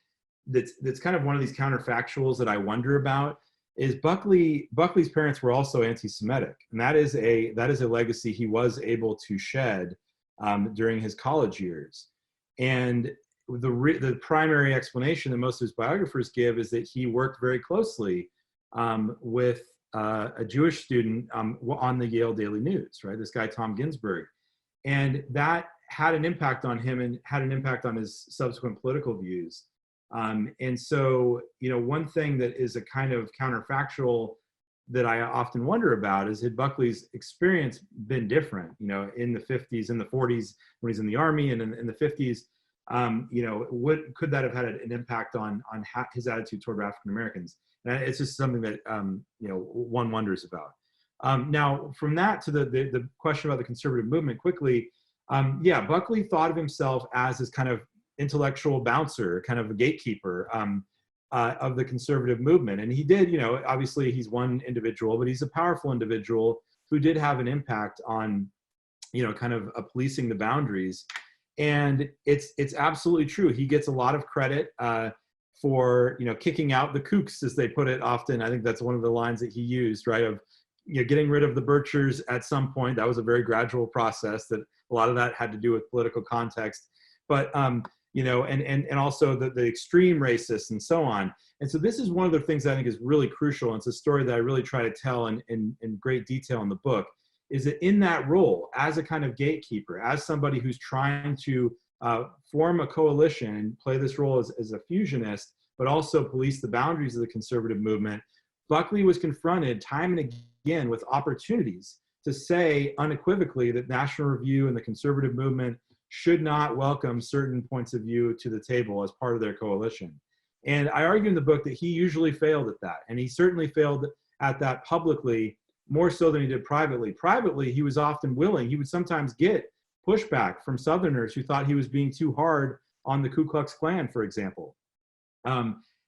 that's kind of one of these counterfactuals that I wonder about, is Buckley's parents were also anti-Semitic, and that is a legacy he was able to shed during his college years. And the primary explanation that most of his biographers give is that he worked very closely with a Jewish student on the Yale Daily News, right? This guy, Tom Ginsburg. And that had an impact on him and had an impact on his subsequent political views. And so, you know, one thing that is a kind of counterfactual that I often wonder about is, had Buckley's experience been different, you know, in the 50s, in the 40s, when he's in the Army, and in the 50s, you know, could that have had an impact on his attitude toward African Americans? And it's just something that, you know, one wonders about. Now, from that to the question about the conservative movement quickly, yeah, Buckley thought of himself as this kind of intellectual bouncer, kind of a gatekeeper of the conservative movement. And he did, you know, obviously he's one individual, but he's a powerful individual who did have an impact on, you know, kind of policing the boundaries. And it's absolutely true. He gets a lot of credit for, you know, kicking out the kooks, as they put it often. I think that's one of the lines that he used, right? Of, you know, getting rid of the Birchers at some point. That was a very gradual process, that a lot of that had to do with political context. But, you know, and also the extreme racists and so on. And so this is one of the things that I think is really crucial. And it's a story that I really try to tell in great detail in the book, is that in that role, as a kind of gatekeeper, as somebody who's trying to form a coalition and play this role as a fusionist, but also police the boundaries of the conservative movement, Buckley was confronted time and again with opportunities to say unequivocally that National Review and the conservative movement should not welcome certain points of view to the table as part of their coalition. And I argue in the book that he usually failed at that. And he certainly failed at that publicly, more so than he did privately. Privately, he was often willing. He would sometimes get pushback from Southerners who thought he was being too hard on the Ku Klux Klan, for example,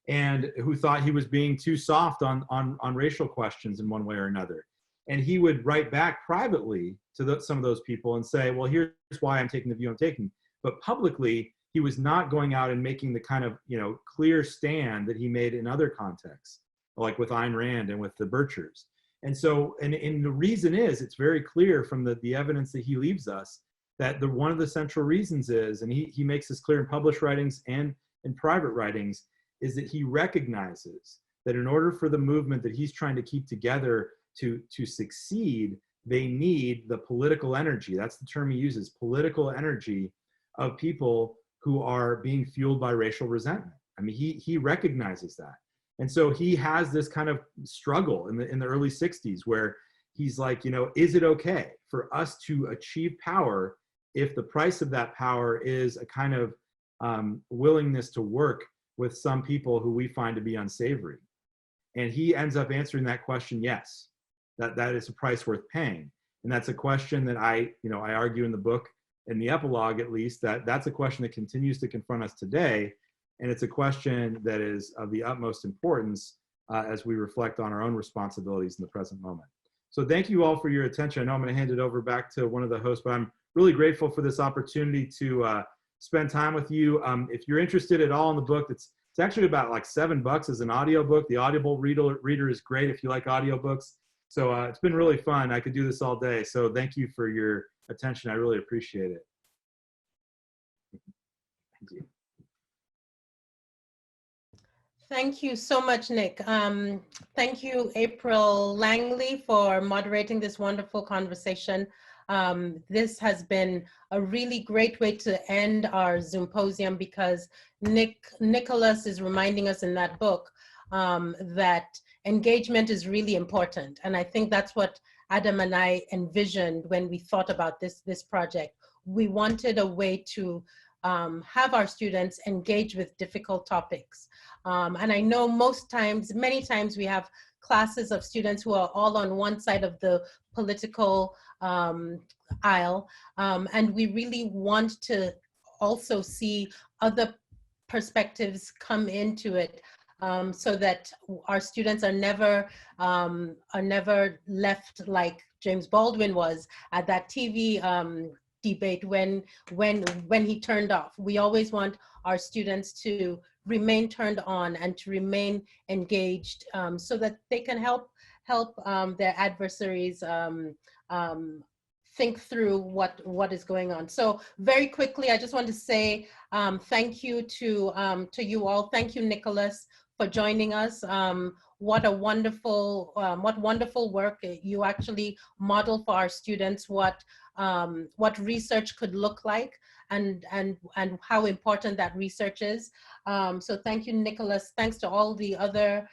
and who thought he was being too soft on racial questions in one way or another. And he would write back privately to some of those people and say, well, here's why I'm taking the view I'm taking. But publicly, he was not going out and making the kind of, you know, clear stand that he made in other contexts, like with Ayn Rand and with the Birchers. And so, and the reason is, it's very clear from the evidence that he leaves us, that one of the central reasons is, and he makes this clear in published writings and in private writings, is that he recognizes that in order for the movement that he's trying to keep together to succeed, they need the political energy. That's the term he uses, political energy of people who are being fueled by racial resentment. I mean, he recognizes that. And so he has this kind of struggle in the early 60s where he's like, you know, is it okay for us to achieve power if the price of that power is a kind of willingness to work with some people who we find to be unsavory? And he ends up answering that question, yes, that is a price worth paying. And that's a question that I argue in the book, in the epilogue at least, that's a question that continues to confront us today. And it's a question that is of the utmost importance as we reflect on our own responsibilities in the present moment. So thank you all for your attention. I know I'm going to hand it over back to one of the hosts, but I'm really grateful for this opportunity to spend time with you. If you're interested at all in the book, it's actually about like $7 as an audiobook. The Audible reader is great if you like audiobooks. So it's been really fun. I could do this all day. So thank you for your attention. I really appreciate it. Thank you. Thank you so much, Nick. Thank you, April Langley, for moderating this wonderful conversation. This has been a really great way to end our Zoomposium because Nicholas is reminding us in that book that engagement is really important. And I think that's what Adam and I envisioned when we thought about this project. We wanted a way to have our students engage with difficult topics. And I know many times we have classes of students who are all on one side of the political aisle. And we really want to also see other perspectives come into it so that our students are never left like James Baldwin was at that TV debate when he turned off. We always want our students to remain turned on and to remain engaged so that they can help their adversaries think through what is going on. So very quickly, I just want to say thank you to you all. Thank you, Nicholas, for joining us. What wonderful work. You actually model for our students what research could look like and how important that research is. So thank you, Nicholas. Thanks to all the other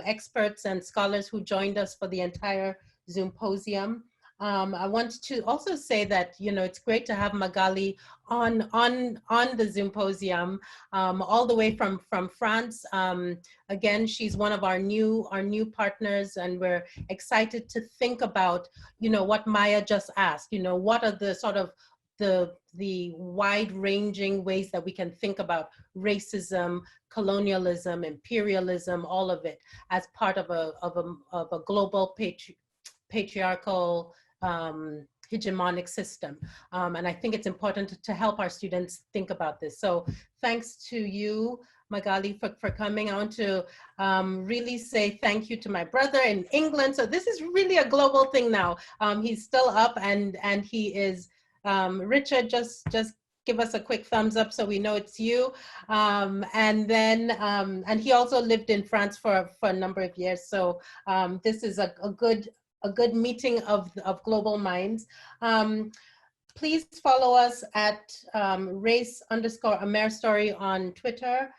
experts and scholars who joined us for the entire Zoomposium. I want to also say that, you know, it's great to have Magali on the Zoomposium all the way from France. Again, she's one of our new partners, and we're excited to think about, you know, what Maya just asked. You know, what are the sort of the wide-ranging ways that we can think about racism, colonialism, imperialism, all of it as part of a global patriarchal hegemonic system. And I think it's important to help our students think about this. So thanks to you, Magali, for coming. I want to really say thank you to my brother in England. So this is really a global thing now. He's still up and he is, Richard, just give us a quick thumbs up so we know it's you. And then, and he also lived in France for a number of years. So this is a good meeting of global minds. Please follow us at race_AmerStory on Twitter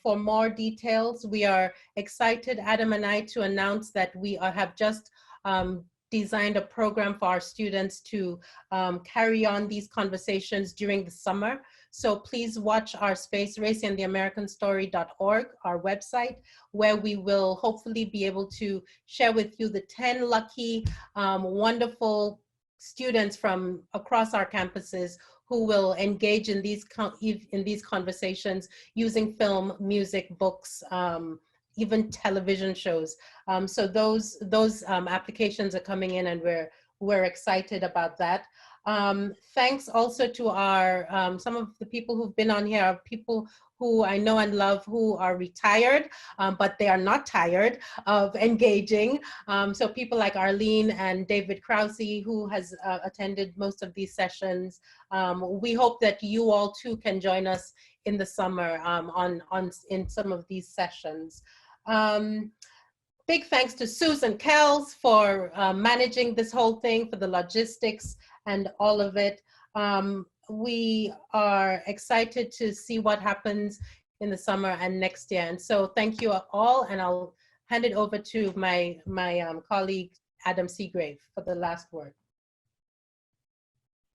for more details. We are excited, Adam and I, to announce that we have just designed a program for our students to carry on these conversations during the summer. So please watch our space, raceandtheamericanstory.org, our website, where we will hopefully be able to share with you the 10 lucky, wonderful students from across our campuses who will engage in these conversations using film, music, books, even television shows. So those applications are coming in, and we're excited about that. Thanks also to our some of the people who've been on here, are people who I know and love who are retired, but they are not tired of engaging. So people like Arlene and David Krause, who has attended most of these sessions. We hope that you all too can join us in the summer in some of these sessions. Big thanks to Susan Kells for managing this whole thing, for the logistics and all of it. We are excited to see what happens in the summer and next year. And so thank you all, and I'll hand it over to my colleague, Adam Seagrave, for the last word.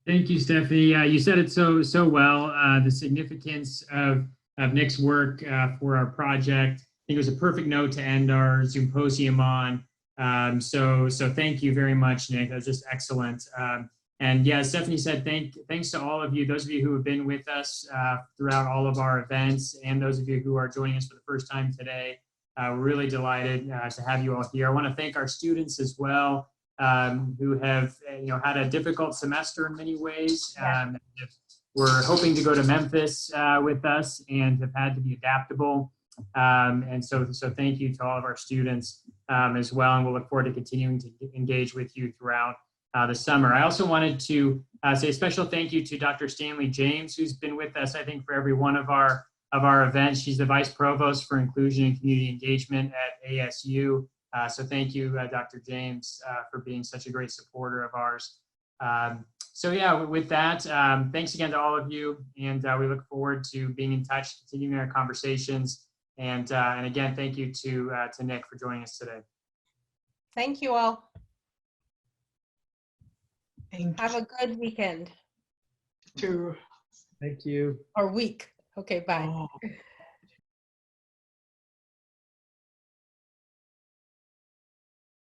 Thank you, Stephanie. You said it so well. The significance of Nick's work for our project. I think it was a perfect note to end our symposium on. So thank you very much, Nick. That was just excellent. And yeah, as Stephanie said, thanks to all of you, those of you who have been with us throughout all of our events, and those of you who are joining us for the first time today. We're really delighted to have you all here. I want to thank our students as well, who have had a difficult semester in many ways. We're hoping to go to Memphis with us and have had to be adaptable. And so thank you to all of our students as well, and we'll look forward to continuing to engage with you throughout the summer. I also wanted to say a special thank you to Dr. Stanley James, who's been with us, I think, for every one of our events. She's the Vice Provost for Inclusion and Community Engagement at ASU. So thank you, Dr. James, for being such a great supporter of ours. So yeah, with that, thanks again to all of you, and we look forward to being in touch, continuing our conversations, and again, thank you to Nick for joining us today. Thank you all. Thank Have a good weekend. you. Thank you. Or week. Okay, bye. Oh.